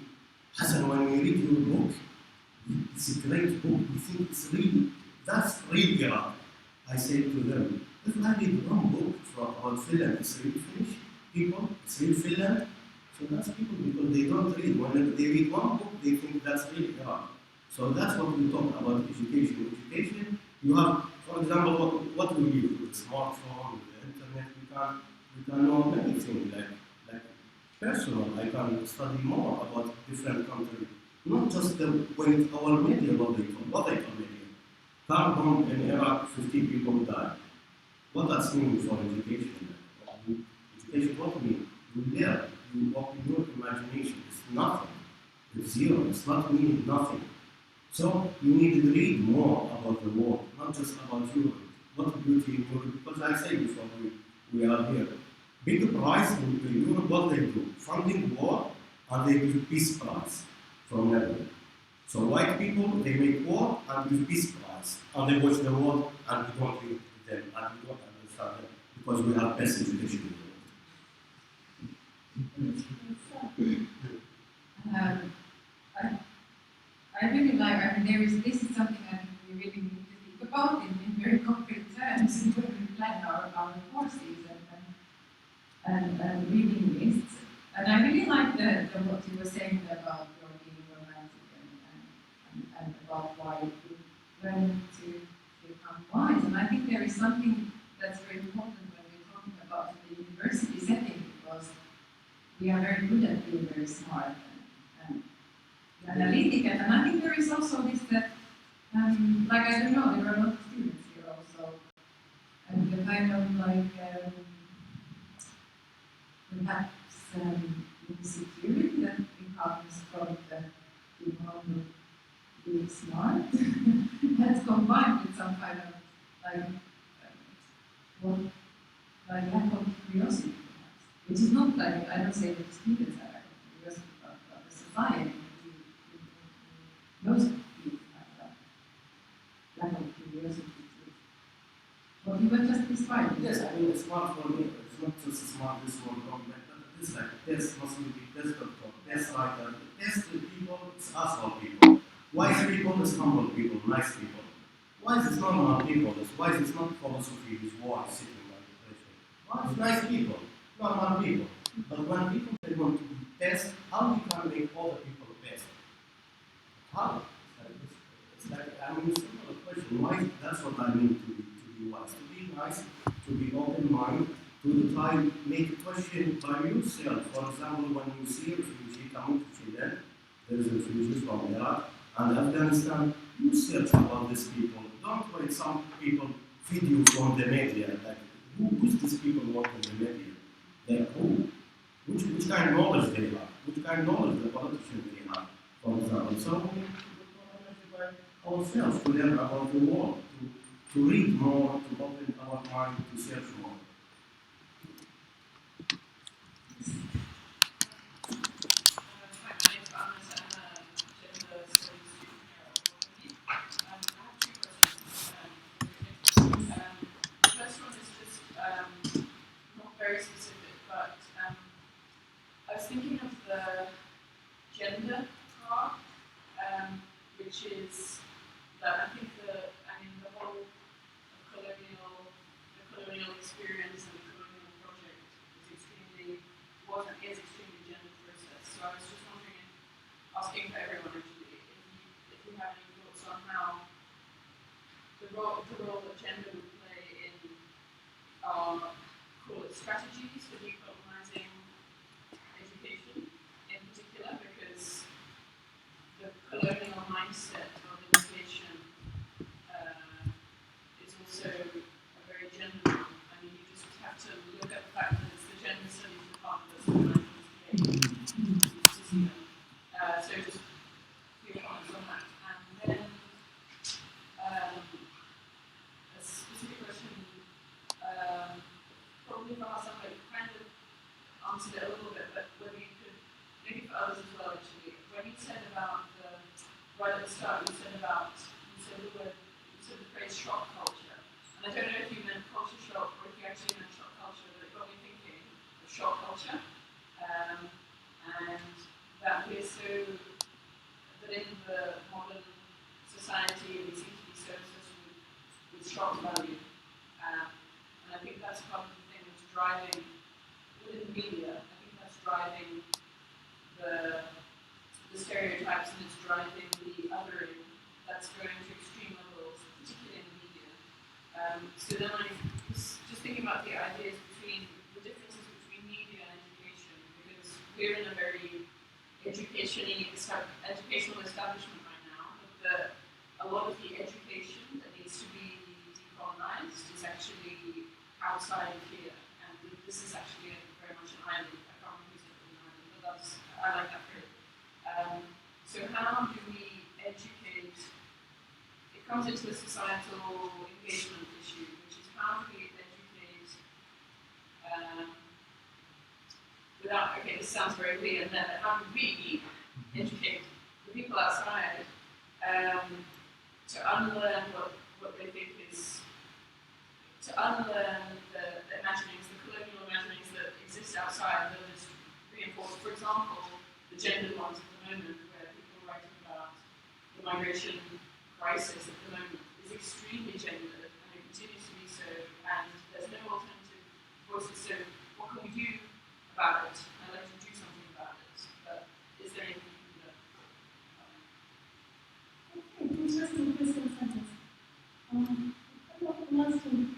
Hassan, when we read your book, it's a great book. We think it's really, that's real Iraq. I say to them, if I read one book about Finland, it's real Finnish people, it's real Finland. So that's people because they don't read. When they read one book, they think that's really Iraq. So that's what we talk about education. Education, you have, for example, what we use with the smartphone, with the internet, we can know many things like personal. I can study more about different countries. Not just the way our media, what they call media. Come home in Iraq, 50 people die. What does mean for education? Education, what mean? You learn, you open your imagination. It's nothing. It's zero. It's not meaning nothing. So you need to read more about the world, not just about Europe. What beauty in Europe? Because I say before we are here. Big prize in Europe, what they do? Funding war, and they give peace prize from Netherlands. So white people, they make war and give peace prize. And they watch the war and we don't read them and we don't understand them because we have best education in the world. I really like, this is something I think we really need to think about in very concrete terms when we plan our courses and reading lists. And I really like what you were saying about your being romantic and about why you learn to become wise. And I think there is something that's very important when we're talking about the university setting, because we are very good at being very smart analytic, and I think there is also this that, like I don't know, there are a lot of students here also, and the kind of like perhaps insecurity that becomes from the demand of being smart that's combined with some kind of like lack of curiosity, perhaps, which is not like, I don't say that the students have lack of curiosity, but the society most people have that lack of curiosity too. What you were just describing. Yes, I mean, it's smart for me. It's not just smart, this one, but it's like this mustn't be this doctor, this writer, this people, it's asshole people. Wise people is humble people, nice people. Wise is normal people, wise is not philosophy, is wise sitting by the pressure. Wise, nice people, normal people. But when people they want to be best, how we can make other people best? How? It's like, I mean, it's not a question. Wise, that's what I mean to be wise. To be nice, to be open-minded, to try to make a question by yourself. For example, when you see a refugee coming to Finland, there is refugees from Iraq and Afghanistan, you search about these people. Don't wait some people video from the media. Like, who's these people working in the media? Like who? Which kind of knowledge they have? Which kind of knowledge the politicians they have, for example? So we need to be by ourselves to learn about the world, to read more, to open our mind, to search more. Very specific, but I was thinking of the gender part, which is that I think the whole colonial experience and the colonial project is extremely gender process. So I was just wondering, asking for everyone actually, if you have any thoughts on how the role that gender would play in call it strategies for decolonising education in particular, because the colonial mindset of education is also a very gender one. I mean, you just have to look at the fact that it's the gender studies department that's organising this debate to see them. So just your comments on that. And then a specific question, probably for Hassan, but you kind of answered it a little bit, but whether you could, maybe for others as well actually, when you said about right at the start, you said the phrase shock culture, and I don't know if you meant culture shock or if you actually meant shock culture, but it got me thinking of shock culture, and that we're so, that in the modern society we seem to be so obsessed with shock value, and I think that's part of the thing that's driving, within the media, I think that's driving the stereotypes, and it's driving the othering that's going to extreme levels, particularly in the media. So then I was just thinking about the ideas between, the differences between media and education, because we're in a very educational establishment right now, but a lot of the education that needs to be decolonised is actually outside of here, and this is actually very much an island. I can't remember who's an island, but I like that phrase. So how do we educate? It comes into the societal engagement issue, which is how do we educate without, okay, this sounds very weird, but how do we educate the people outside to unlearn what they think is, to unlearn the imaginings, the colonial imaginings that exist outside that is reinforced. For example, the gender ones at the moment, where people are writing about the migration crisis at the moment, is extremely gendered, and it continues to be so, and there's no alternative voices. So what can we do about it? I'd like to do something about it, but is there anything you can do? Okay, interesting question, sentence. Last one.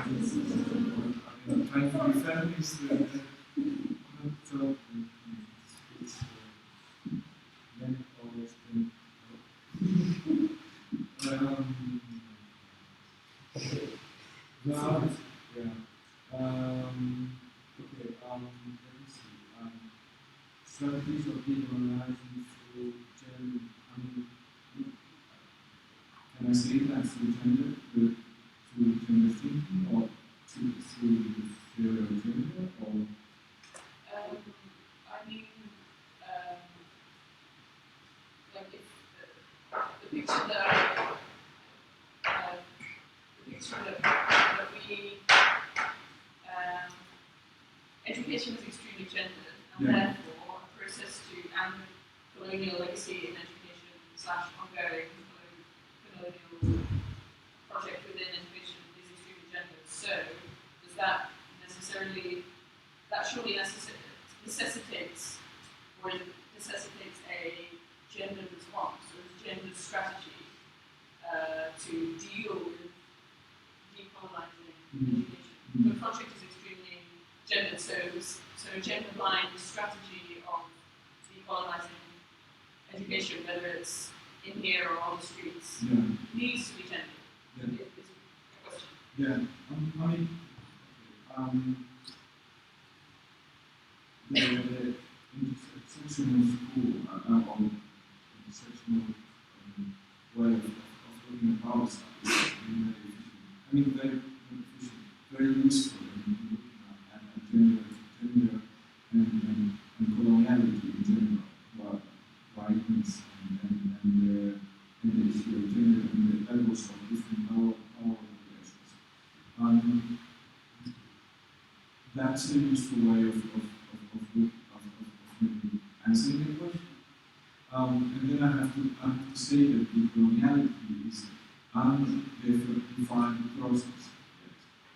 I'm trying to be feminist, so it's men always think. Now, yeah. Okay. Let me see. Strategies of decolonizing through gender. I mean, can I say that through gender, through gender thinking, or through the theory of gender, or? I mean, like if the picture that we education is extremely gendered, and therefore a process to and colonial legacy in education / ongoing colonial project within education is extremely gendered. So does that necessarily surely necessitates a gendered response or a gendered strategy to deal with decolonizing education. The project is extremely gendered, so a gender-blind strategy of decolonizing education, whether it's in here or on the streets, needs to be gendered. Is a question. Yeah, I mean, the intersectional school, or intersectional way of looking at power studies is very efficient. I mean, very efficient, very useful in looking at gender and coloniality in general, whiteness and the issue of gender and the levels of different power relations. That's a useful way of maybe answering the question. And then I have to say that decoloniality is an undefined process.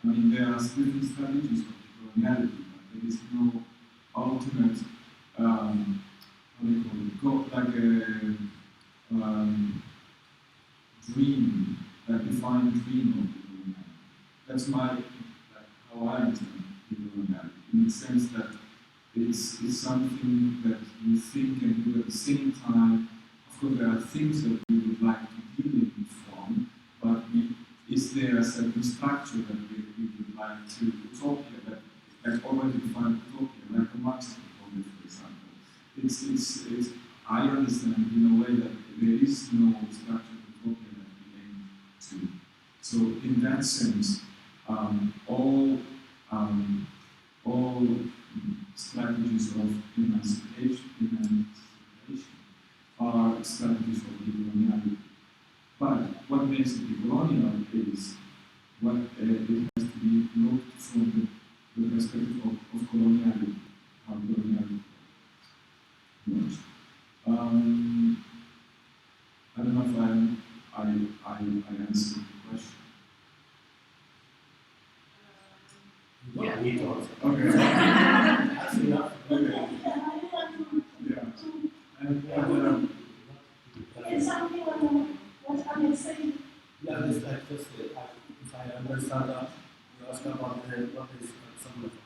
I mean, there are different strategies of decoloniality, but there is no ultimate, how do you call it, like a dream, a defined dream of decoloniality. That's how I understand decoloniality, in the sense that it's something that you think and do at the same time. Of course, there are things that we would like to deviate from, but is there a certain structure that we would like to utopia that already defined utopia, like a Marxist utopia, for example. It's I understand in a way that there is no structured utopia that we aim to. So in that sense, all strategies of emancipation are strategies of decoloniality. But what makes it decolonial is what it has to be looked from the perspective of coloniality, how coloniality works. I don't know if I answered the question. Yeah, we don't. Okay. That's enough. Okay. Yeah. And something on what Ahmed said. Yeah, this like just if I understand that you asked about what is some of the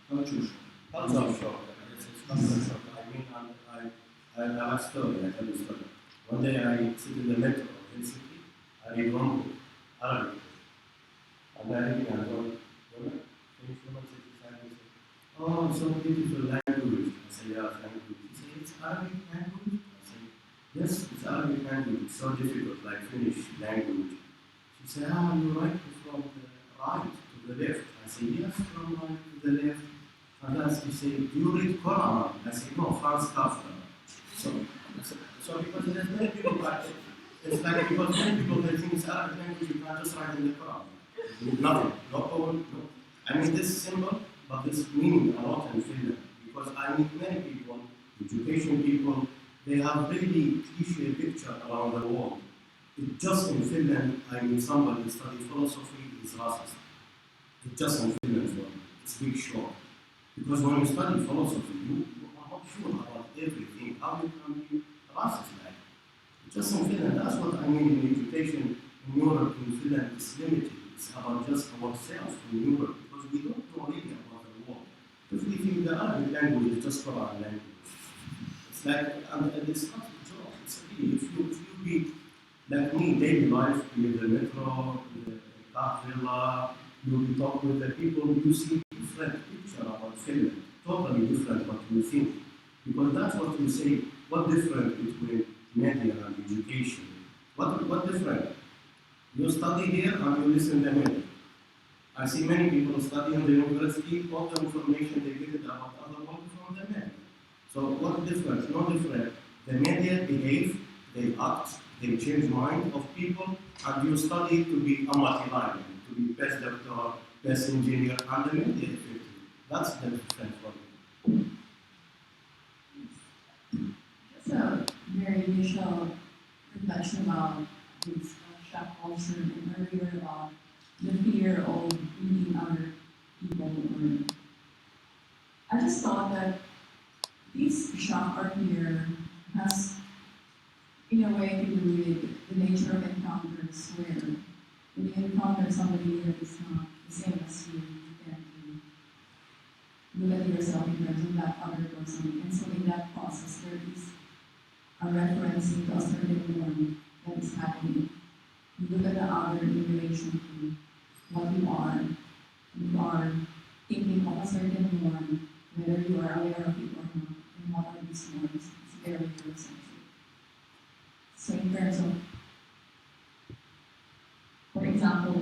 culture shock. culture shock. It's culture shock. I mean, I have a story. I tell you a story. One day I sit in the metro in Helsinki. I read one book, Arabic. And I read and one woman, Finnish woman, said beside me, "Oh, so beautiful language." I say, "Yeah, language." She said, "It's Arabic language." I say, "Yes, it's Arabic language. It's so difficult, like Finnish language." She said, "Ah, you write from the right to the left." I say, "Yes, from right to the left." And then she said, "Do you read Quran?" I say, "No, French stuff." So because there's many people, but it's like because many people they think it's Arabic language, you can't just write in the Quran. Nothing, no poem, no. I mean, this symbol, but this meaning a lot in Finland. Because I meet many people, education people, they have really cliche picture around the world. Just in Finland, I meet somebody who studied philosophy is racist. It's just in Finland for me. It's a big shock. Because when you study philosophy, you are not sure about everything. How you can be racist like? Just in Finland, that's what I mean in education. in Europe, in Finland, is limited. It's about just ourselves in Europe because we don't know really about the world. Because we think the Arabic language is just for our language. It's like, and it's not a job. It's really, if you be like me, daily life, in the metro, in the car villa, you talk with the people, you see different picture about Finland, totally different what you think. Because that's what you say, what difference between media and education? What different? You study here and you listen to media. I see many people study in the university, all the information they get about other world from the media. So what difference? No different. The media behave, they act, they change mind of people, and you study to be a multi-lineman, to be best doctor, best engineer, and the media effective. That's the difference for me. Just a very initial reflection about this shock culture and earlier about the fear of meeting other people. I just thought that this shock or fear has, in a way, to do with the nature of encounters, where when you encounter somebody that is not the same as you tend to look at yourself in terms of that other person. And so in that process, there is a referencing to a certain norm that is happening. You look at the other in relation to what you are. You are thinking of a certain norm, whether you are aware of it or not, and what are these norms. It's very, very central. So in terms of, for example,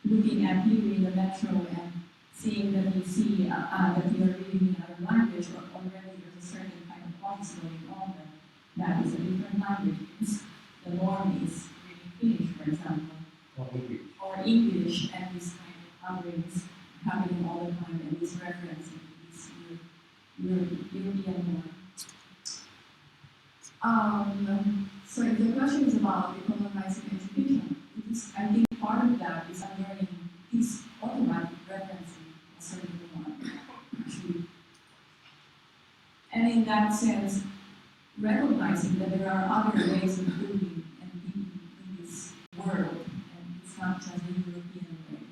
looking at you in the metro and seeing that you see that you are reading in another language, or already there's a certain kind of office going on that is a different language. The norm is reading Finnish, for example, or English, and this kind of utterings happening all the time, and this referencing to this European norm. So if the question is about decolonizing education, I think part of that is unlearning this automatic referencing a certain norm, actually. And in that sense, recognizing that there are other ways of living and being in this world, and it's not just the European way.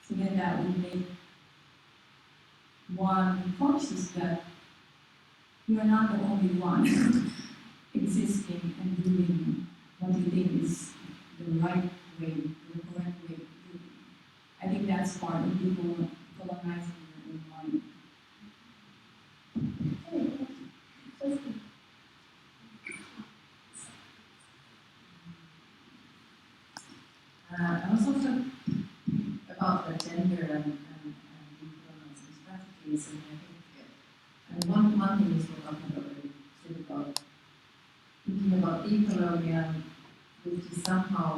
So then that would make one conscious that you are not the only one existing and doing what you think is the right way, the correct way of doing. I think that's part of people colonizing their own mind. I was also about the gender and decolonizing strategies, and one thing is what I'm about thinking about decolonial, which is somehow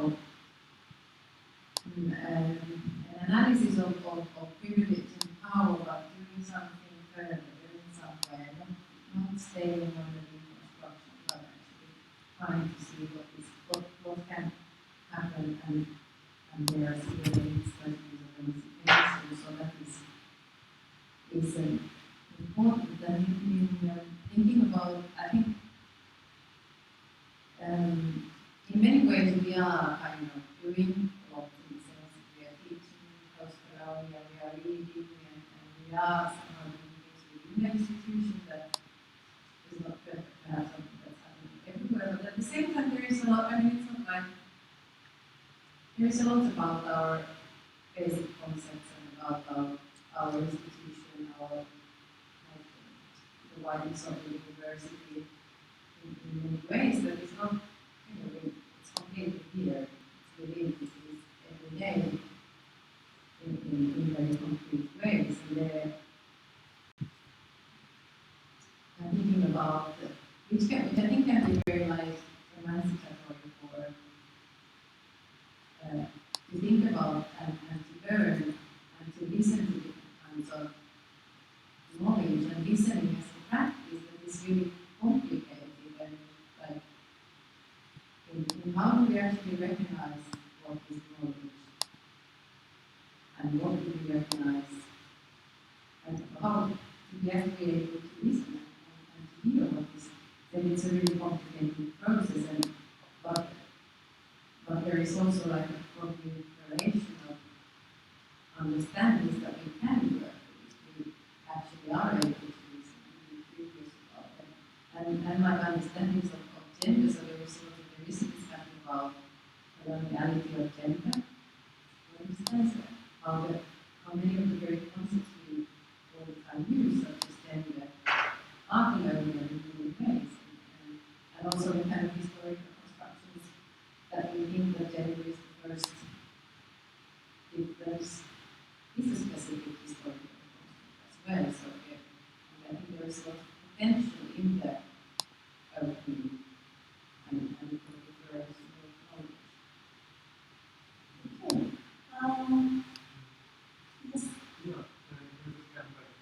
an analysis of privilege and power, but doing something further, doing somewhere, not staying on the deconstruction, but actually trying to see what can happen, and there are civil strategies of emancipation. So that is important. And in thinking about, I think in many ways we are kind of doing a lot in the sense that we are teaching post-colonial, we are reading, and we are somehow doing things within the institution that is not perfect to have something that's happening everywhere. But at the same time, there is a lot, I mean, it's not like, there is a lot about our basic concepts and about our institution, our the widens of the university in many ways that is not, it's completely here. It's within, it is every day in very concrete ways. And I'm thinking about, which I think can be very like emancipatory for to think about and to learn and to listen to different kinds of knowledge, and listening as a practice that is really complicated, and like in how do we actually recognize what is knowledge and what do we recognize, and how to be actually able to listen and to hear what is, then it's a really complicated process, and but there is reality of gender, for instance, how many of the very concepts we all the time use, such as gender, are colonial in many ways, and also the kind of historical constructions that we think that gender is the first, if there's is a specific historical construct as well. So I think there is a lot of potential in the opening and for the girls knowledge. Okay. Yes. Yeah, this is kind of like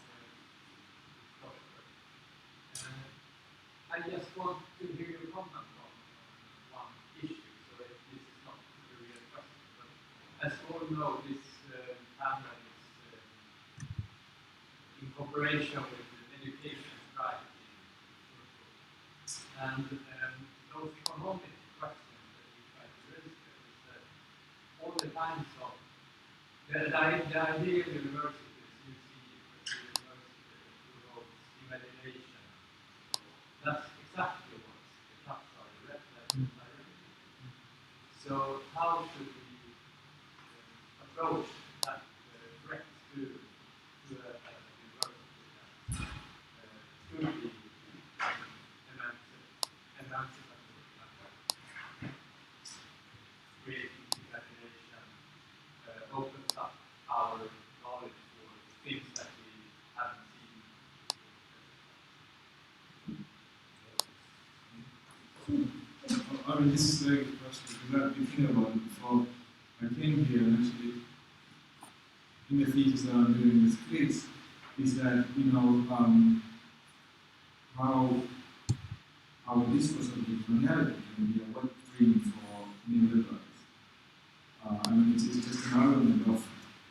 I just want to hear your comment on one issue, so this is not a real question. But as you all know, this panel is in cooperation with the Education Strike in Turku. And those economic questions that we try to raise there is that all the kinds of the idea of universities, you see at the university promotes imagination. That's exactly what the cuts are directly. So how should we approach that threat to a university that should be emancipatory, creating imagination, opens up our knowledge for things that we haven't seen. I mean, this is a very good question because I've been thinking about it before I came here, and actually, in the thesis that I'm doing with kids, is that, how our discourse of coloniality can be a wet dream for neoliberals. I mean, it's just an argument of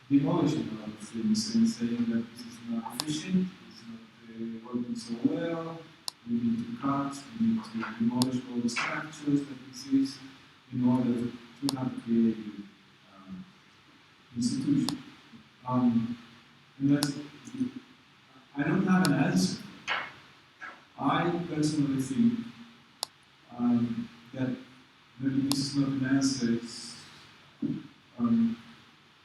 demolishing a lot of things and saying that this is not efficient, it's not working so well. We need to cut, we need to demolish all the structures that exist in order to have a creative institution. And that's, I don't have an answer. I personally think that maybe this is not an answer. It's,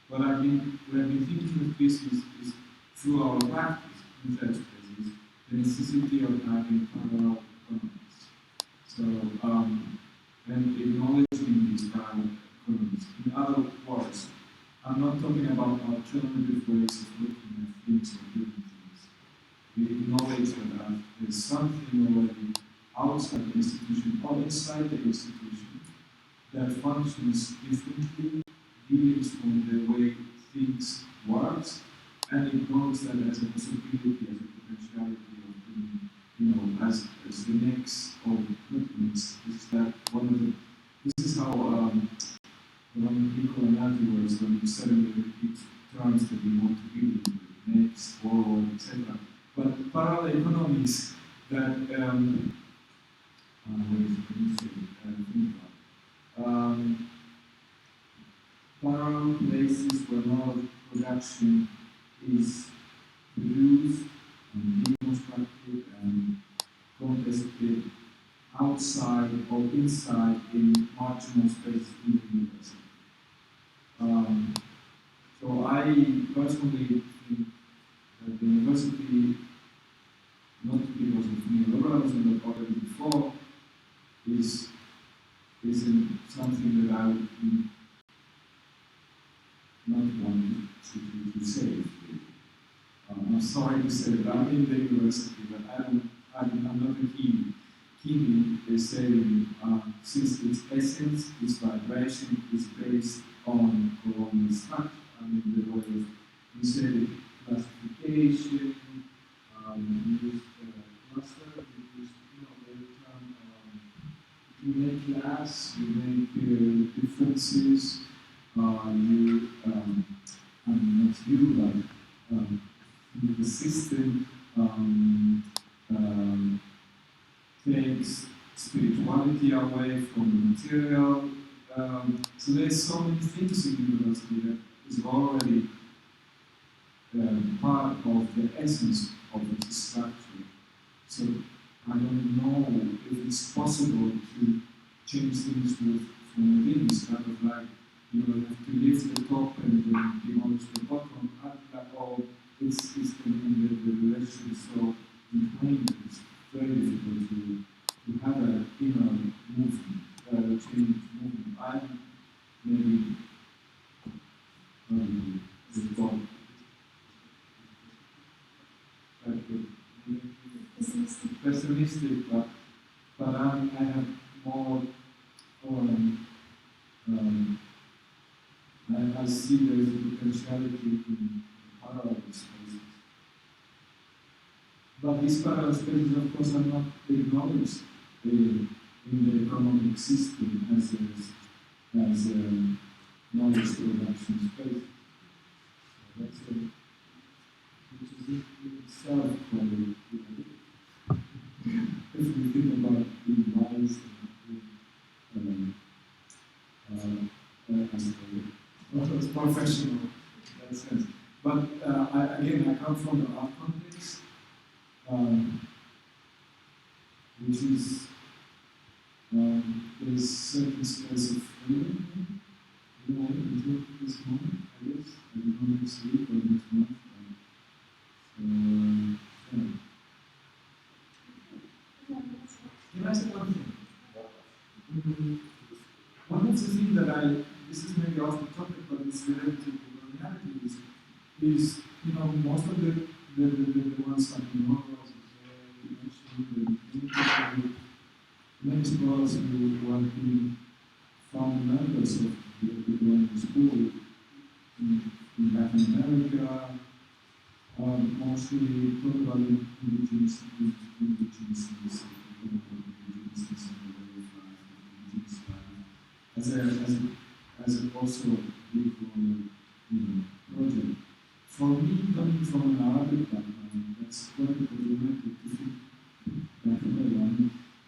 what I've been thinking of this is through our practice in such cases, the necessity of having parallel economies. So, and acknowledging these parallel economies. In other words, I'm not talking about alternative ways of looking at things or doing things. We acknowledge that there's something already outside the institution or inside the institution that functions differently, deviates from the way things work, and acknowledge that as a possibility, as a potentiality of being, as the next or movements. Is that one of the? This is how when people in words when you suddenly repeat terms that you want to build next, forward, etc. But parallel economies that parallel places where knowledge production is produced and deconstructed and contested outside or inside in marginal spaces in the university. So I personally think that the university, not because of neoliberalism but already before, isn't something that I would not want to save. I'm sorry to say that I'm in the university, but I'm not a key in saving, since its essence, its vibration is based on colonial structure. I mean, the way of you said classification, used cluster, used the term. You make class, you make differences. Not you, but the system takes spirituality away from the material. So there's so many things in university that is already part of the essence of the structure. So I don't know if it's possible to change things from within. It's kind of like you have to lift the top and then demolish the bottom. It's the relationship is so entwined. It's very difficult to have an inner movement, change movement. I'm maybe pessimistic, but I have more. I see there is a potentiality in parallel spaces. But these parallel spaces, of course, are not acknowledged in the economic system as knowledge production space. So that's which is in itself probably, if we think about being wise as professional in that sense. But I come from the art context, which is there's certain space of freedom until this moment, I guess. I don't know next week or next month. Can I say one thing? One of the things that this is maybe off the topic, but it's related to coloniality, is most of the ones like Norway, many scholars who have been found members of the colonial school in Latin America, mostly talk about indigenous as a also big project. For me, coming from an Arabic background, that's quite problematic to think that way.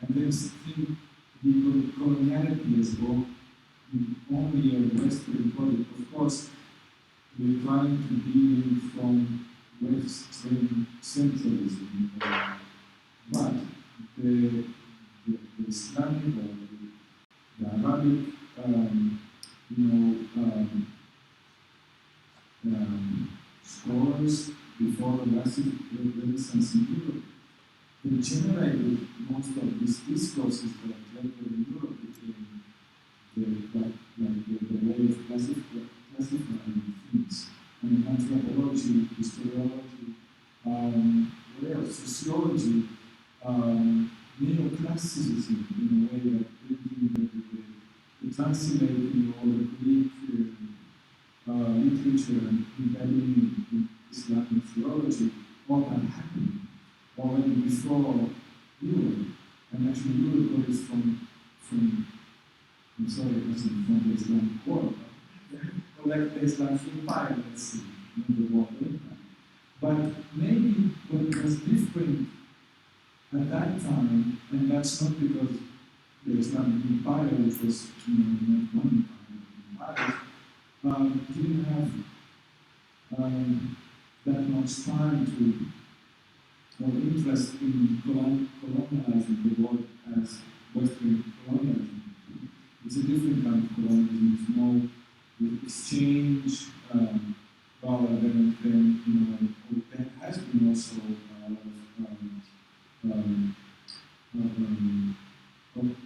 And then think the coloniality as well, only a Western project. Of course, we're trying to be from Western centralism, but the Islamic or the Arabic, scholars before the Renaissance in Europe, they generated most of these discourses that later in Europe became the way of classifying things. I mean, anthropology, historiology, sociology, neoclassicism, in a way that the translating all the Greek literature and embedding in Islamic theology, all that happened already before Europe. And actually Europe is from I'm sorry, it wasn't from the Islamic world, but like the Islamic Empire, let's see, in the world empire. But maybe what was different at that time, and that's not because the Islamic Empire, which was not one empire, didn't have that much time to or interest in colonializing the world as Western colonialism. It's a different kind of colonialism. It's more with exchange rather than there has been also a lot of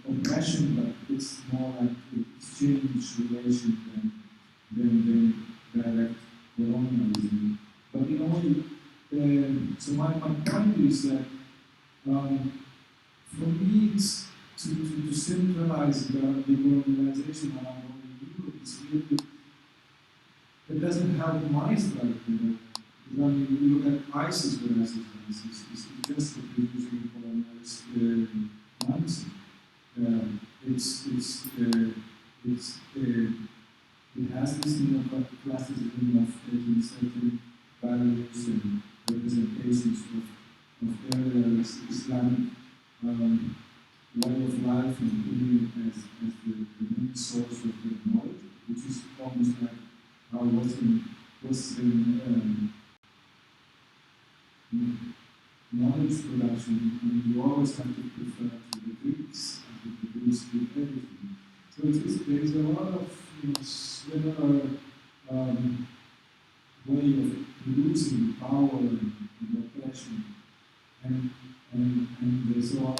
oppression, but it's more like exchange relation than direct colonialism. But in a way, so my point is that for me, it's to centralize the colonialization around Europe is really, it doesn't help my struggle. Because when you look at ISIS, where ISIS is, it's just that they're using colonialist mindset. It has this neoclassicism of taking certain values and representations of earlier Islamic way of life and putting it as the main source of their knowledge, which is almost like our Western knowledge production. I mean, you always have to prefer to the Greeks, and the Greeks do everything. So there is a lot of similar way of losing power and oppression, and so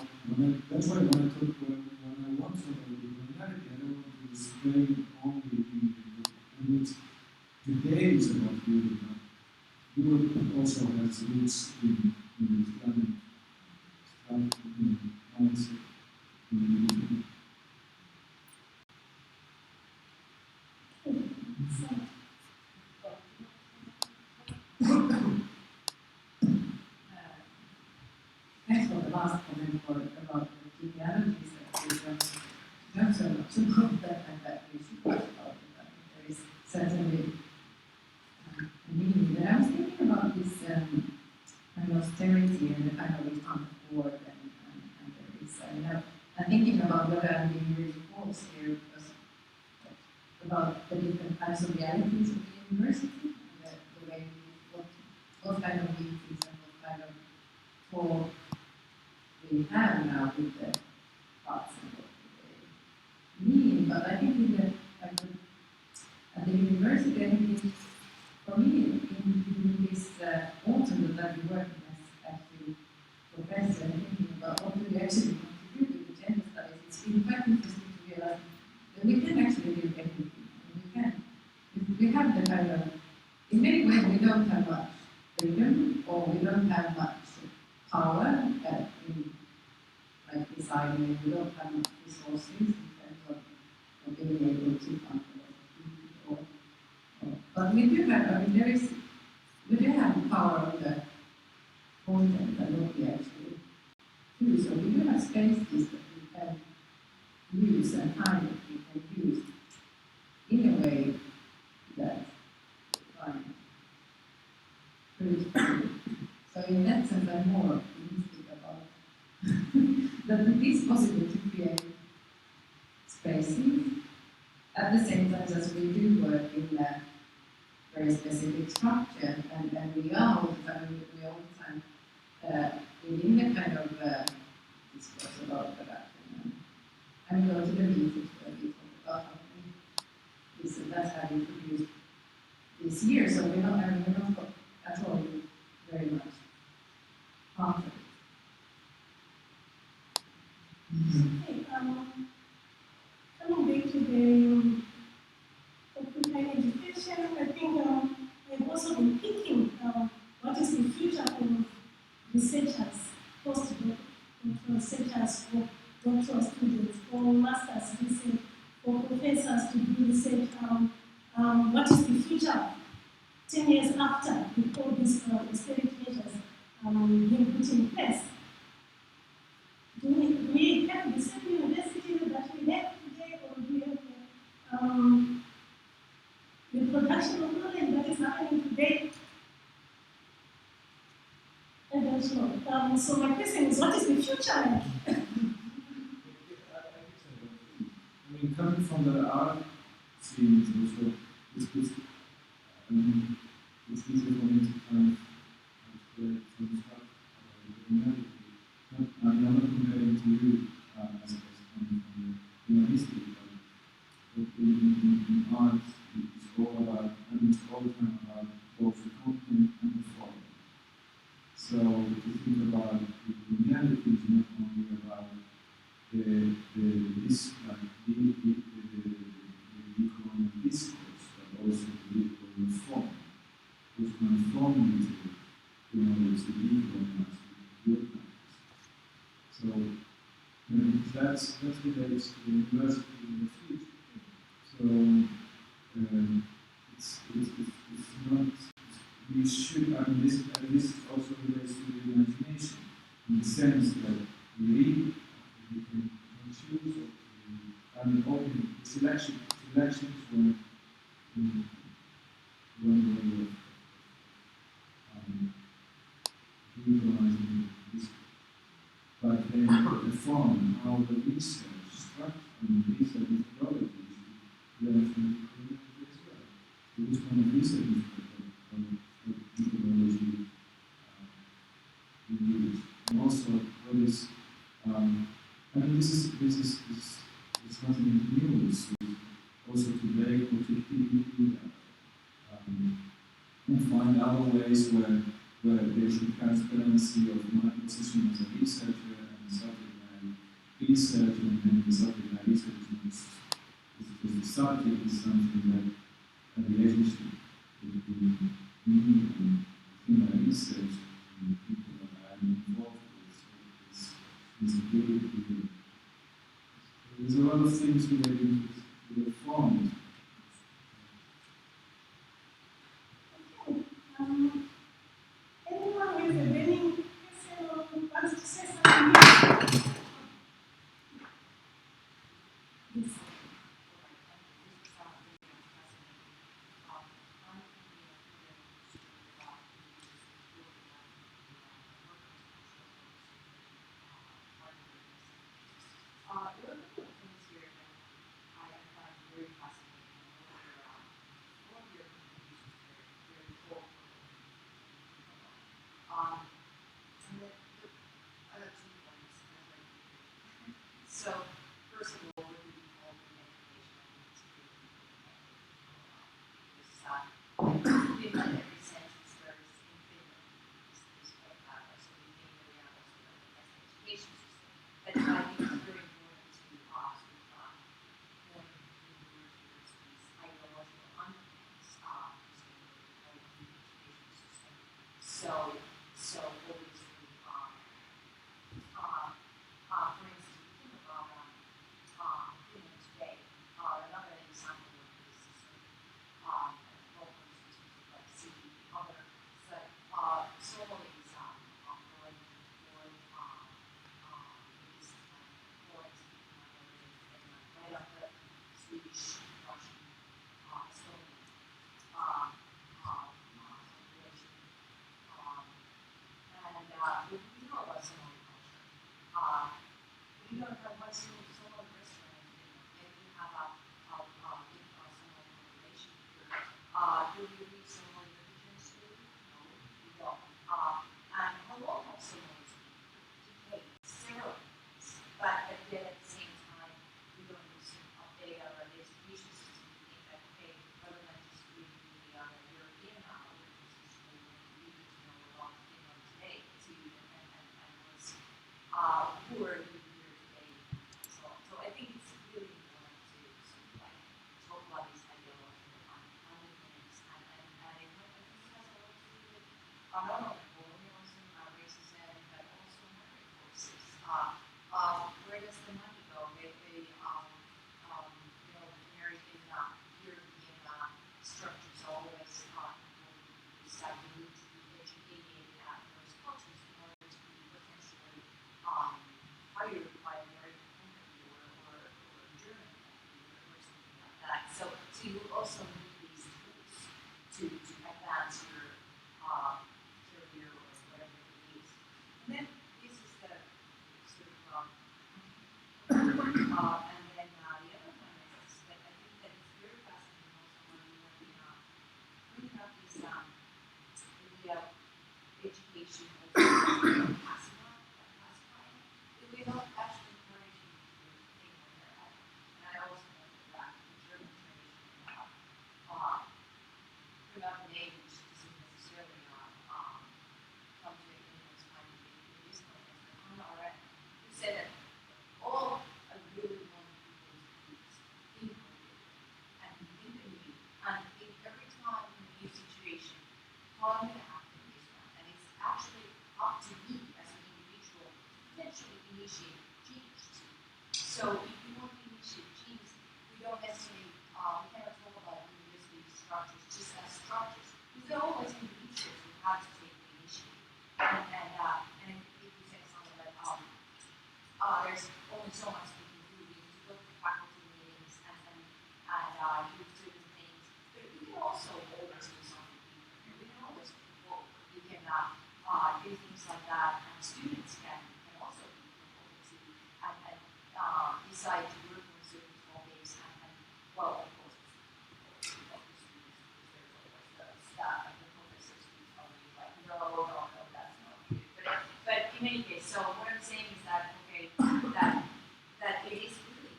that's why when I want to talk about humanity, I don't want to explain only and today is about Europe. Europe also has roots in Islamic mindset. Thanks for the last comment about the genealogies that we don't so much about that, and that we should talk about it. I think there is certainly a need. And I was thinking about this kind of austerity and the kind of return of war, and there is, I'm thinking about whether I'm being really false here, because about the different types of realities of the university, and the way what kind of meetings and what kind of talk we have now with the thoughts and what they mean. But I think at the university, I think for me, in this autumn that I've been working as actually professor and thinking about what do we actually contribute to the gender studies, it's been quite interesting to realize that we can actually do everything. We can. We have the kind of, in many ways, we don't have much freedom, or we don't have much power in like deciding. We don't have much resources in terms of being able to fund a lot of people. But we do have. I mean, we do have power on the content and what we actually do. So we do have spaces that we can use and time that we can use in a way that fine. So in that sense, I'm more optimistic about that it is possible to create spaces at the same time as we do work in a very specific structure, and we are all the time, within the kind of discourse about production. And we go to the meetings where we talk about how this and that's how we produce this year, so we're not at all very much part of it. Okay, coming back to the occupying education, I think I've also been thinking what is the future of researchers, postdoc researchers, for doctoral students, for masters research, for professors to do research. What is the future 10 years after before these austerity measures being put in place? Do we have the same universities that we have today, or do we have the production of knowledge that is happening today? I don't know. So my question is, what is the future like? I mean, coming from the art scene is also it's easy for me to kind of create some stuff about humanity. I'm not comparing to you as coming from the humanistic, but in art, it's all about, and it's all the time about both the content and the form. So to think about the humanity is not only about the economic discourse, but also the economic form, which can form into the economic good. So that's relates to the university in the future. So it's not. We should. I mean, this also relates to the imagination in the sense that we read, we can choose, or we open selection. Selection is one way of utilizing this. But then the form, how the research structure and research methodology should learn from the community as well. So which kind of research methodology we use, and also what is I mean this is it's nothing new. It's also today particularly and find other ways where there should be transparency of my position as a researcher and subject matter research, and then the subject matter research is because the subject is something that a relationship between me and my research and the people that I'm involved with. So it's really, there's a lot of things related to the form. Anyone with a burning question or wants to say something? Yes. There are a couple of things here that I find very fascinating. All of your contributions are very thoughtful. And I have 2 points. So, first of all, what do we call education? Finland, every sentence starts in Finland. Is quite bad. So we think that we have also the best education system. But I think it's very important to ask more universities ideological underpinnings the education system. So obviously, for instance, we think about Finland today. Another example of this is problems in terms of like city other. So Solo is going for this right up the Swedish, Russian, Estonian population. And we know about Somali culture. We don't have one single Somali restaurant in Finland, yet we have a big Somali population here. Do we read Somali literature in school? No, we don't. And how long have Somalis been? Decades, several decades. But yet at the same time, we don't update our education system to think that, okay, rather than just reading the European literature in school, we need to know about Finland today too, and what's who are you here today, and so on. So I think it's really important to sort of like talk about these ideological underpinnings, and I think it has a lot to do with not only colonialism, racism, but also memory forces. Where does the money go? American, European structures always decide you need to be educated at those cultures in order to be potentially hired by an American company or a German company or something like that. So you also need these tools to advance your career or whatever it is. And then this is the sort of and then the other one is that I think that it's very fascinating also when we have this idea of education also classifying. We don't actually encourage you to think on your own. And I also know that the German tradition throughout the day, which doesn't necessarily come to anyone's mind in this context, but Hannah Arendt, who said that all I really want people to do is think on you and think on you. And in every time in a new situation, how I'm going to happen in this one. And it's actually up to me as an individual to potentially initiate change too. So if you want to initiate change, we don't necessarily, we cannot talk about university structures just as structures. Because they're always individuals who have to take the initiative. And if you say something like, there's only so much we can do. We need to go to faculty meetings and do certain things. But we can also always do something different. We can always provoke. We can do things like that. And students can also be provoked to decide to work on certain topics. And well, of course, it's the students, because there's always the staff and the professors who tell you like, no, that's not good. But in any case, so what I'm saying is that okay, that it is really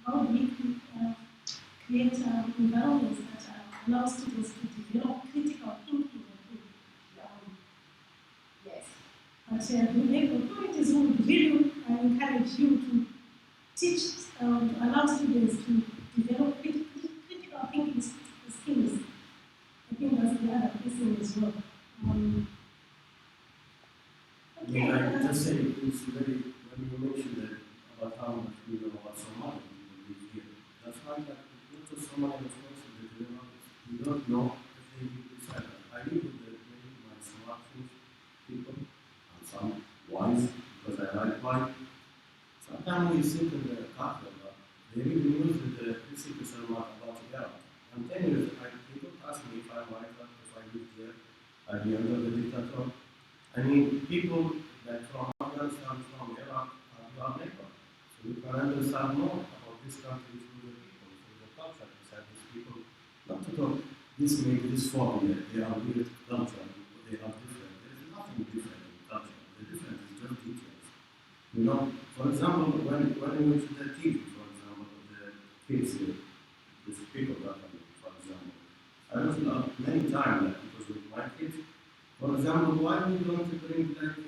how we create environments that allow students to develop critical thinking. Yes. But the local communities would really encourage you to teach, allow students to develop critical thinking skills. I think that's the other question as well. Yeah, I just say it's very, when you mentioned that about how much we know about Somalia, we live here, that's why that not just Somalia, of course, we don't know if they live beside us. I live with many of my smart people, and some wise, because I like wine. Sometimes we sit in the cafe, they really use the recipes a lot about Iraq. And 10 years, people ask me if I'm white, if I live there, I be under the dictator. I mean, people that from Afghanistan, from Iraq, are our neighbor. So we can understand more about this country through the people, through the culture inside these people. Not to talk, this make this formula, they are weird culture, they are different. There is nothing different in culture. The difference is just details. You know, for example, when we went to the TV, for example, the kids here, these people that for example, I was many times that because with my kids. For example, why we don't bring like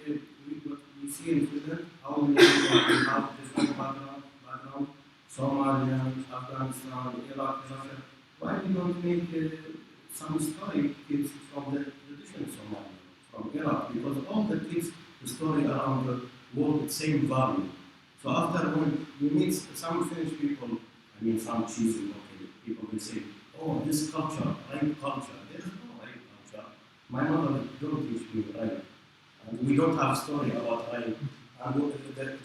what we see in Finland, how many people have different background, Somalia, Afghanistan, Iraq, Russia. Why we don't make some story kids from the traditional Somalia, from Iraq? Because all the kids, the story around the world, the same value. So after when we meet some Finnish people, I mean some cheesy people will say, oh, this culture, right culture. There is no right culture. My mother don't teach me right. And we don't have story about right. And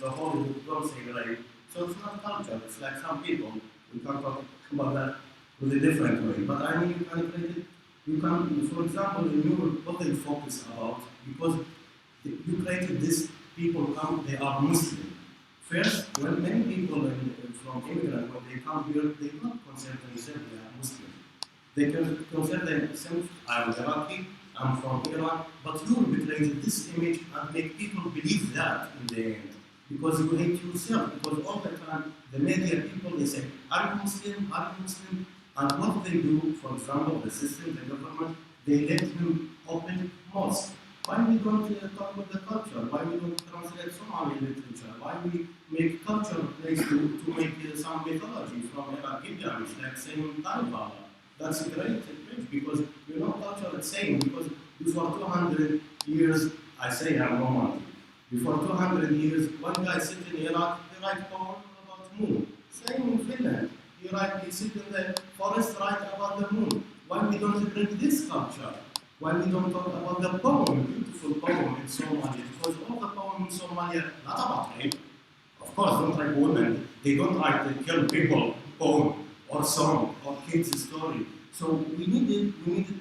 the Hollywood don't say right. So it's not culture. It's like some people, we can talk about that with a different way. But I mean, you can create it. You can, for example, in Europe, what they focus about, because you created this people come, they are Muslim. First, when many people from immigrants, when they come here, they don't consider themselves they are Muslim. They can consider themselves, I'm Iraqi, I'm from Iran, but you created this image and make people believe that in the end. Because you hate yourself, because all the time, the media people, they say, are you Muslim, are you Muslim? And what they do, for example, the system, the government, they let them open mosques. Why we don't talk about the culture? Why we don't translate Somali literature? Why we make culture place to make some mythology from Iraqi Gilgamesh, like saying Taliban? That's a great image because you know culture is saying because before 200 years, I say I'm romantic. Before 200 years, one guy sit in Iraq, he write poem about moon. Same in Finland. He sit in the forest, write about the moon. Why we don't bring this culture? Why we don't talk about the poem, beautiful poem in Somalia? Because all the poems in Somalia, not about rape. Of course, don't write women. They don't write the kill people poem or song or kids story. So we needed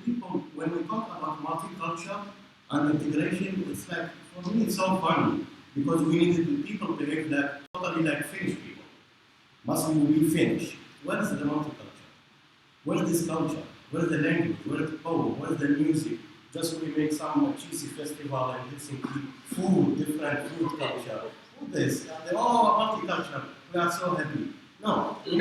people, when we talk about multicultural and integration, it's like, for me it's so funny. Because we needed the people to behave like, totally like Finnish people. Must we be Finnish? Where is the multicultural? Where is this culture? Where's the language? Where's the poem? Where's the music? Just we make some cheesy festival and Helsinki, food, different food culture. All this, they're all multicultural. We are so happy. No, we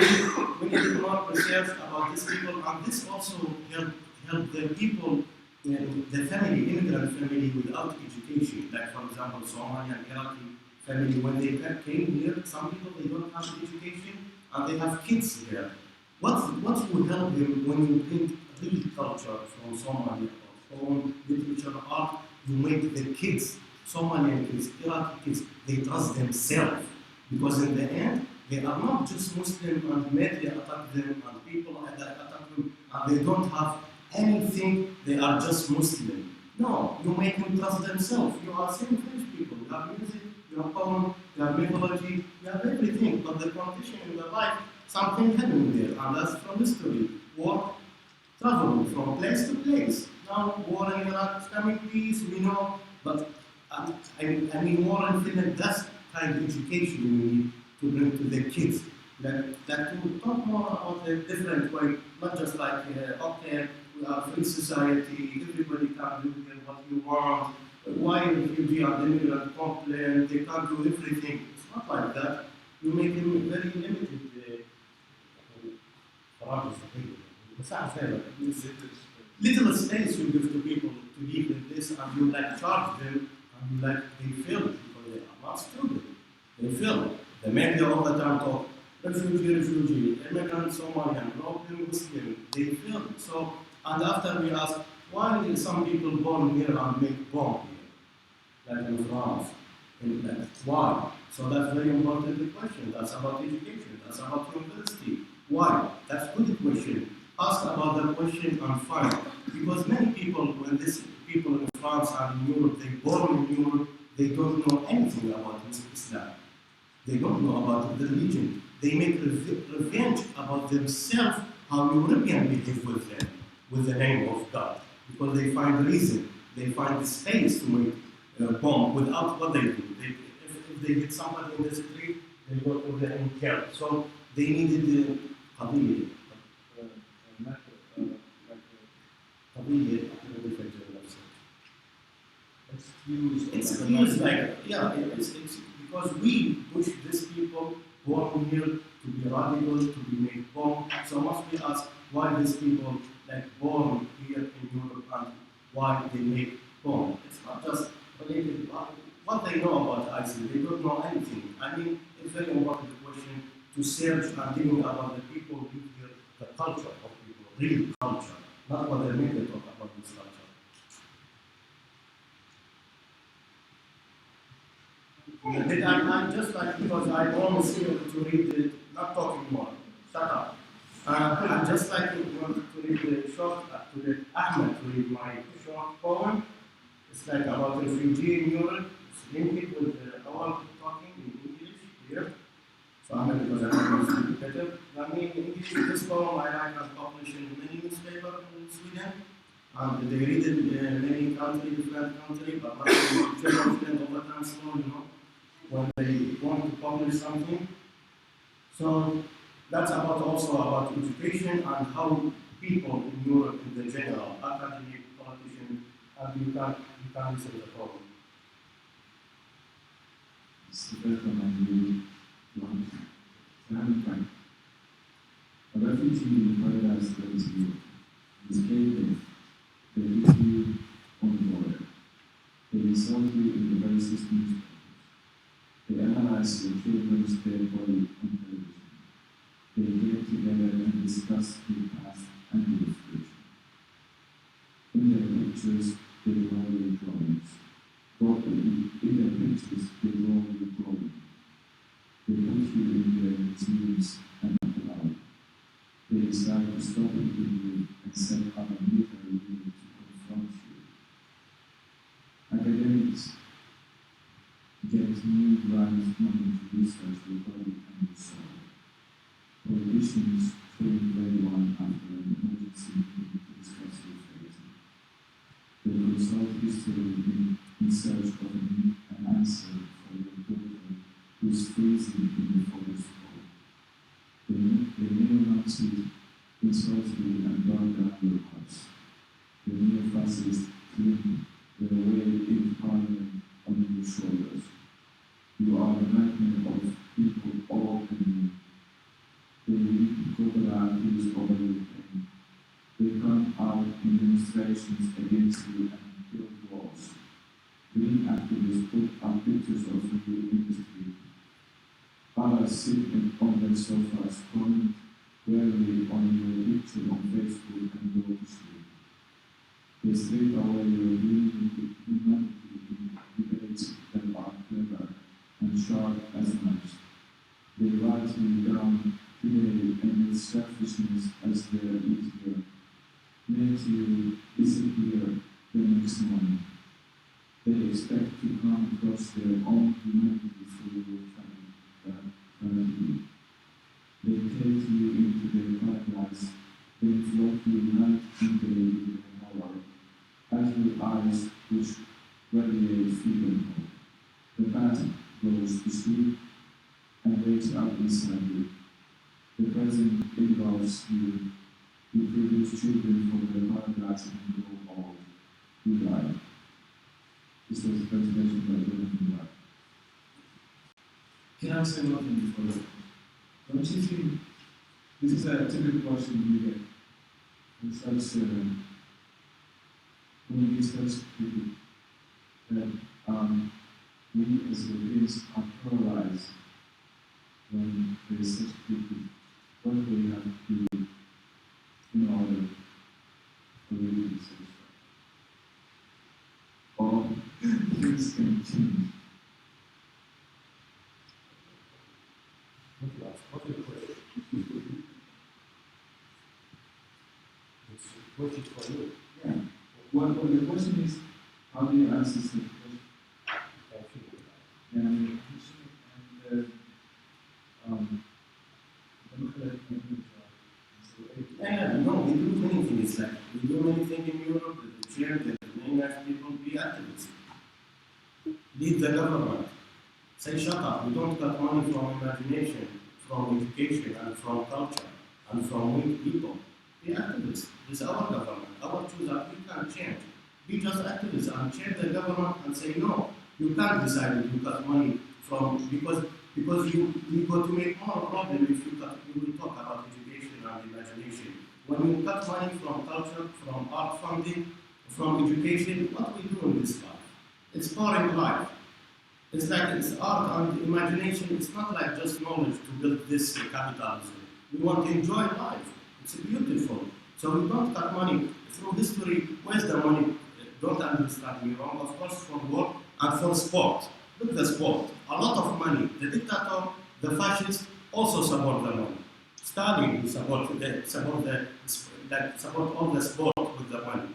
need more research about these people, and this also help the people, the family, immigrant family without education. Like for example, Somali and Iraqi family, when they came here, some people they don't have education and they have kids here. What will help them when you bring real culture from Somalia, from literature, art, you make the kids, Somalian kids, Iraqi kids, they trust themselves. Because in the end, they are not just Muslim and media attack them and people attack them and they don't have anything, they are just Muslim. No, you make them trust themselves. You are same French people. You have music, you have poem, you have mythology, you have everything. But the condition in the life, something happened there, and that's from history. War, travel from place to place. Now, war in Iraq is coming, peace, we know, but I mean, war in Finland, that's kind of education we need to bring to the kids. That to talk more about the different way, not just like, okay, we are a free society, everybody can do what you want. Why refugee and immigrant complain, they can't do everything. It's not like that. You make them very limited what is the thing? Little space you give to people to live in this, and you like charge them, and you like they feel it because they are not stupid. They feel it. The media all the time talk refugee, immigrant, Somalian, problem, Muslim. They feel it. So, and after we ask, why did some people born here and make bomb here, like in France? Why? So that's very important question. That's about education. That's about university. Why? That's a good question. Ask about the question and find. Because many people, when these people in France and in Europe, they born in Europe, they don't know anything about Islam. They don't know about the religion. They make revenge about themselves, how European behave with them, with the name of God. Because they find reason, they find the space to make a bomb without what they do. If they hit somebody in the street, they go to the camp. So they needed the قضية. Excuse like, yeah, it's because we push these people born here to be radical, to be made bomb. So must we ask why these people like born here in Europe and why they make bomb? It's not just related to what they know about ISIS. They don't know anything. I mean, it's very important question to search and think about the people who live here, the culture of people, real culture, not what they make talk about this culture. I'm just like, because I promise you to read it, not talking more, shut up. I'm just like to read the short, to read Ahmed, to read my short poem. It's like about refugee in Europe. It's linked with our talking in English here. So Ahmed, because I can speak better than me in English. This poem I write and publish in many newspapers in Sweden. And they read it in many countries, different countries, but not general friend of the transport, you know, when they want to publish something. So that's about also about education and how people in Europe in the general, academic, politicians, and you can listen to the problem. It's the first one I do. A refugee in paradise that is Europe. Is gave they hit you on the border. They insult you in the very system. They analyze your children's dead body on television. They get together and discuss the past and the future. In their pictures, they draw your drawings. In their pictures, they draw your drawing. They put you in their museums and allowed. They decide to stop hitting you and set up a military unit to confront you. Academics get new grant money to research your body and your soul. Politicians train everyone after an emergency meeting to discuss your fate. They consult history in search of an answer for your daughter who is freezing in the forest hall. The neo-Nazis insult you and burn down your house. The neo-fascists fling their way in parliament on your shoulders. You are the madman of people all in you. They read crocodiles over your pain. They come out in demonstrations against you and build walls. Green activists put up pictures of you in the street. Others sit on their sofas, comment wearily on your picture on Facebook and go to sleep. They strip away your humanity in debates that are clever and sharp as knives. They write you down today and with selfishness as their easier, make you disappear the next morning. They expect to come across their own humanity through your family. They take you into their paradise, then float you night and day with their horror, as with eyes which radiate freedom hope. The bat goes to sleep and wakes up inside you. The present involves you. You produce children for their paradise and grow old. You die. This was a presentation by Jonathan Black. Can I say nothing before that? Don't you think This is a typical question we get. It starts when we discuss critique that we as Europeans are paralyzed when there is such critique. What do we have to do in order for the to be satisfied? Or things can change. What's the question? What is for you? Yeah. Well, the question is, how do you answer the question? And no, we do many things. Like we do many things in Europe. The chair, the many nice people be activists. Lead the government. Say shut up. We don't cut money from imagination, from education, and from culture, and from weak people. Be activists. This is our government. Our choice. We can't change. Be just activists and change the government and say no. You can't decide to cut money from because you got to make more problem if you will talk about education and imagination. When you cut money from culture, from art funding, from education, what we do in this life? It's boring life. It's like it's art and imagination. It's not like just knowledge to build this capitalism. We want to enjoy life. It's beautiful. So we don't cut money. Through history, where's the money? Don't understand me wrong. Of course, for work and for sport. Look at the sport. A lot of money. The dictator, the fascists also support the money. Stalin support all the sport with the money.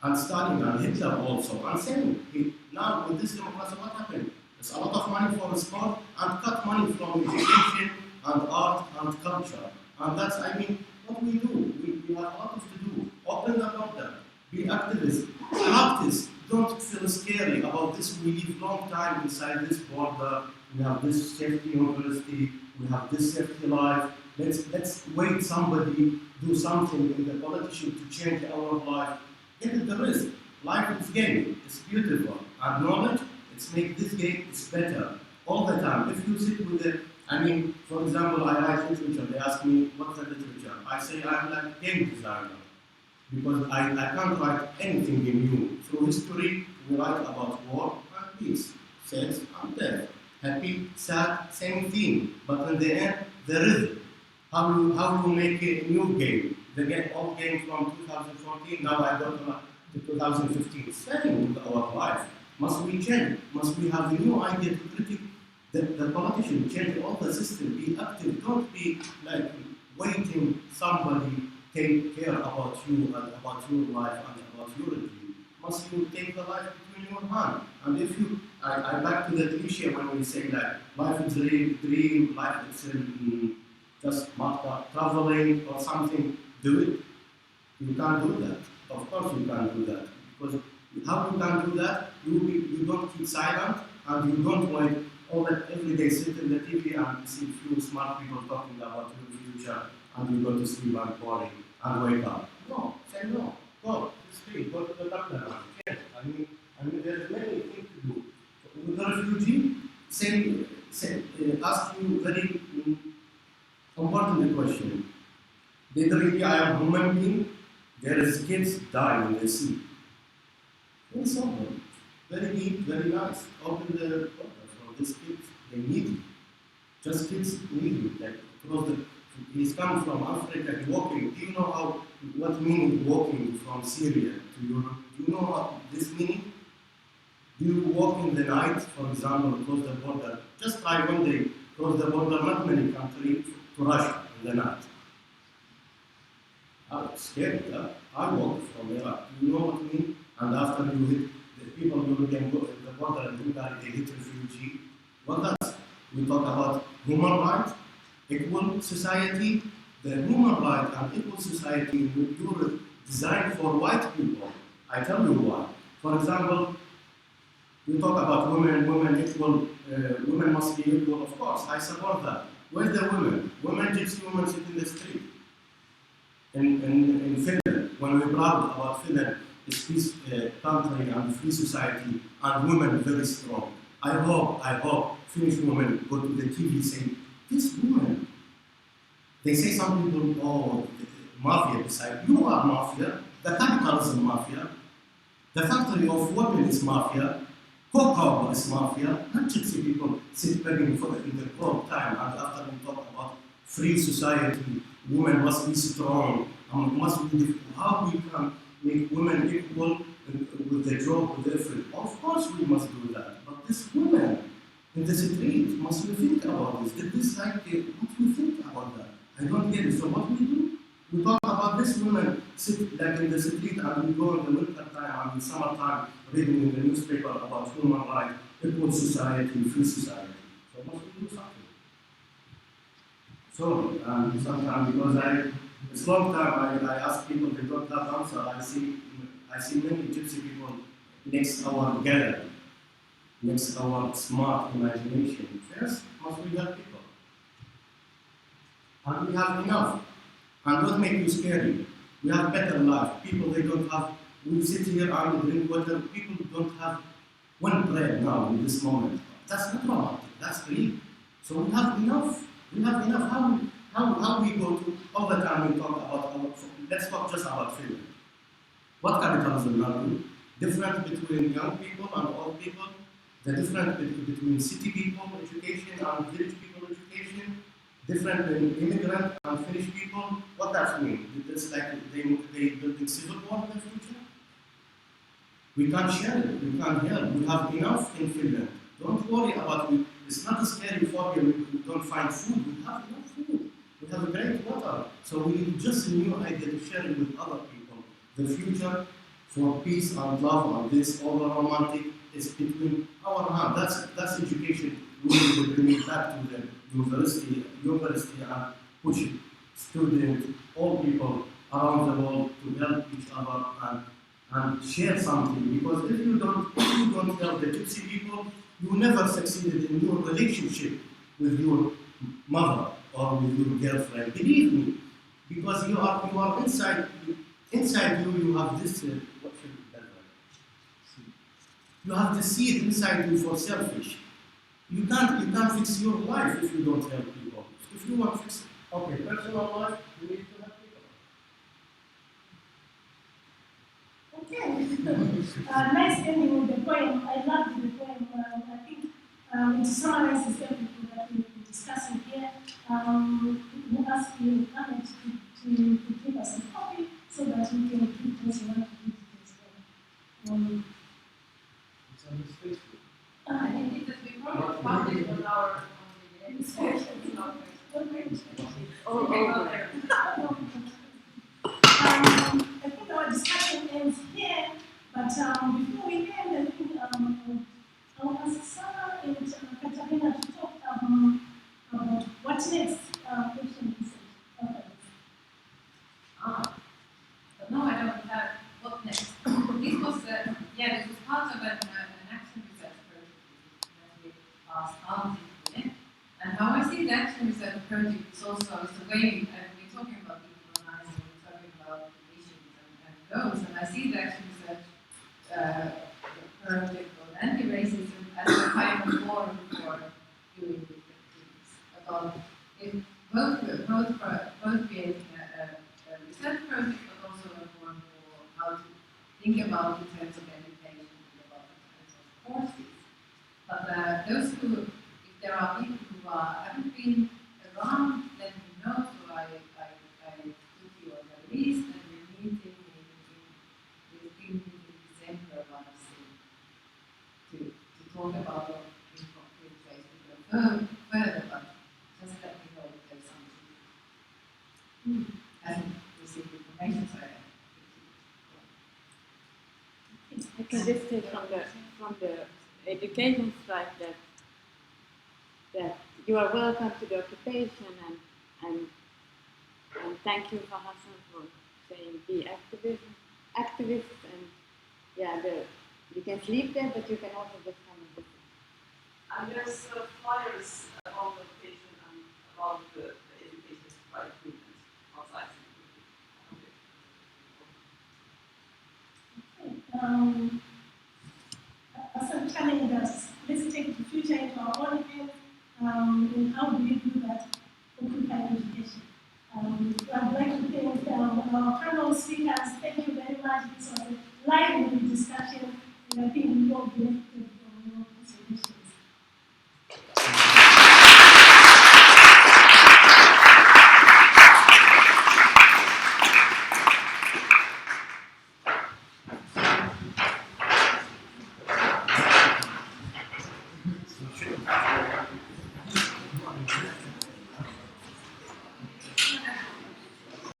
And Stalin and Hitler also. And same. Now with this democracy, what happened? There's a lot of money for sport and cut money from education and art and culture. And that's, what we do. We have a lot to do. Open the border. Be activists. Practice. Don't feel scary about this. We live long time inside this border. We have this safety university. We have this safety life. Let's wait somebody do something in the politician to change our life. Get the risk. Life is game. It's beautiful. And knowledge, it's make this game is better all the time. If you sit with it, for example, I write literature. They ask me, what's the literature? I say I'm like game designer. Because I can't write anything in new. Through history, we write about war and peace, sex and death, happy, sad, same thing. But in the end, there is how you make a new game. The old game from 2014, now I go to 2015. Same with our life. Must we change? Must we have a new idea to critique the politician? Change all the system. Be active. Don't be like waiting somebody take care about you and about your life and about your dream. Must you take the life between your hands? And if you, I back to the cliche when we say that life is a dream, life is just traveling or something, do it. You can't do that. Of course you can't do that. Because how you can do that? You don't keep silent and you don't wait all that every day sit in the TV and see few smart people talking about your future and you go to sleep and boring and wake up. No, say no. Go to sleep, go to the doctor and change. There's many things to do. With the refugee, ask you very important question. Did really I am human being? There is kids dying in the sea. Very simple. Very neat, very nice. Open the water for these kids. They need it. Just kids need it. Like, he's come from Africa, he's walking. Do you know what meaning walking from Syria to Europe? Do you know what this meaning? Do you walk in the night, for example, across the border? Just try one day, cross the border, not many countries, to Russia in the night. I was scared, yeah? I walked from Iraq. Do you know what I mean? And after you hit the people who can go to the border and do that, they hit refugee. What does? We talk about human rights, equal society. The human rights and equal society in Europe designed for white people. I tell you why. For example, we talk about women equal, women must be equal, of course, I support that. Where's the women? Women, gypsy women sit in the street. In Finland, when we brag about Finland, it's peace country and free society, and women very strong. I hope Finnish women go to the TV and say, this woman, They say some people, oh, mafia beside. You are mafia, the capitalism mafia, the factory of women is mafia, cocoa is mafia, not gypsy people sit begging for in the cold time, and after we talk about free society, women must be strong, must be how we can make women equal with the job, with everything. Of course we must do that, but this women in the street, must we think about this? Did this like, what we think about that? I don't get it. So what we do? We talk about this women sit like in the street and we go in the winter time and in summertime reading in the newspaper about human rights, equal society, free society. So must we do something? So sometimes because it's long time I ask people they don't have answer. I see many gypsy people next our gallery, next our smart imagination. First, must we help people? And we have enough. And don't make you scary. We have better life. People they don't have. We sit here and drink water. People don't have one bread now in this moment. That's not romantic. That's real. So we have enough. We have enough. How we go to all the time we talk about our. Let's talk just about Finland. What capitalism now do? Difference between young people and old people. The difference between city people education and village people education. Different than immigrant and Finnish people. What does it mean? It's like they building civil war in the future. We can't share it. We can't help. We have enough in Finland. Don't worry about it. It's not a scary phobia. We don't find food. We have enough food. We have a great water. So we need just a new idea to share it with other people. The future for peace and love and this all romantic is between our hands. That's education. We need to bring it back to the university and push students, all people around the world to help each other and share something. Because if you don't help the gypsy people, you never succeeded in your relationship with your mother or with your girlfriend. Believe me, because you are inside you have this what should be better? You have the seed inside you for selfish. You can't fix your life if you don't help people. If you want to fix personal life, you need to help people. Okay. Nice ending with the poem. I loved the poem. I think it summarizes everything that we've been discussing here. We ask you, Ahmed, to give us a copy so that we can keep those around to read it as well. It's on his Facebook. I think it has been probably published on our Discussions. Oh, there. I think our discussion ends here, but before we end, I think I'll ask Salla and Katarina to talk about what next. Question is But no, I don't have what next. This was part of an action research project that we asked how to do it. And how I see the action research project is also the way we're talking about decolonizing, we're talking about issues and goals. And I see the action research project on anti-racism as a kind of forum for doing different things. About both creating a research project, but also a forum for how to think about in terms of education, think about in terms of courses. But those who, if there are people who haven't been around, let me know. So I took you on the list and we're meeting in December to talk about what in concrete ways to go further, but just let me know if there's something I haven't received information, so I can just say from the education strike that you are welcome to the occupation and thank you for Hassan for saying be activists and you can sleep there, but you can also just come and visit. And there's flyers on the location and about the education strike movement outside. Hassan challenged us. Let's take the future into our own hands. And how do we do that? Occupy education. I'd like to thank our panel speakers. Thank you very much. This was a lively discussion, and I think we all benefited from your presentations.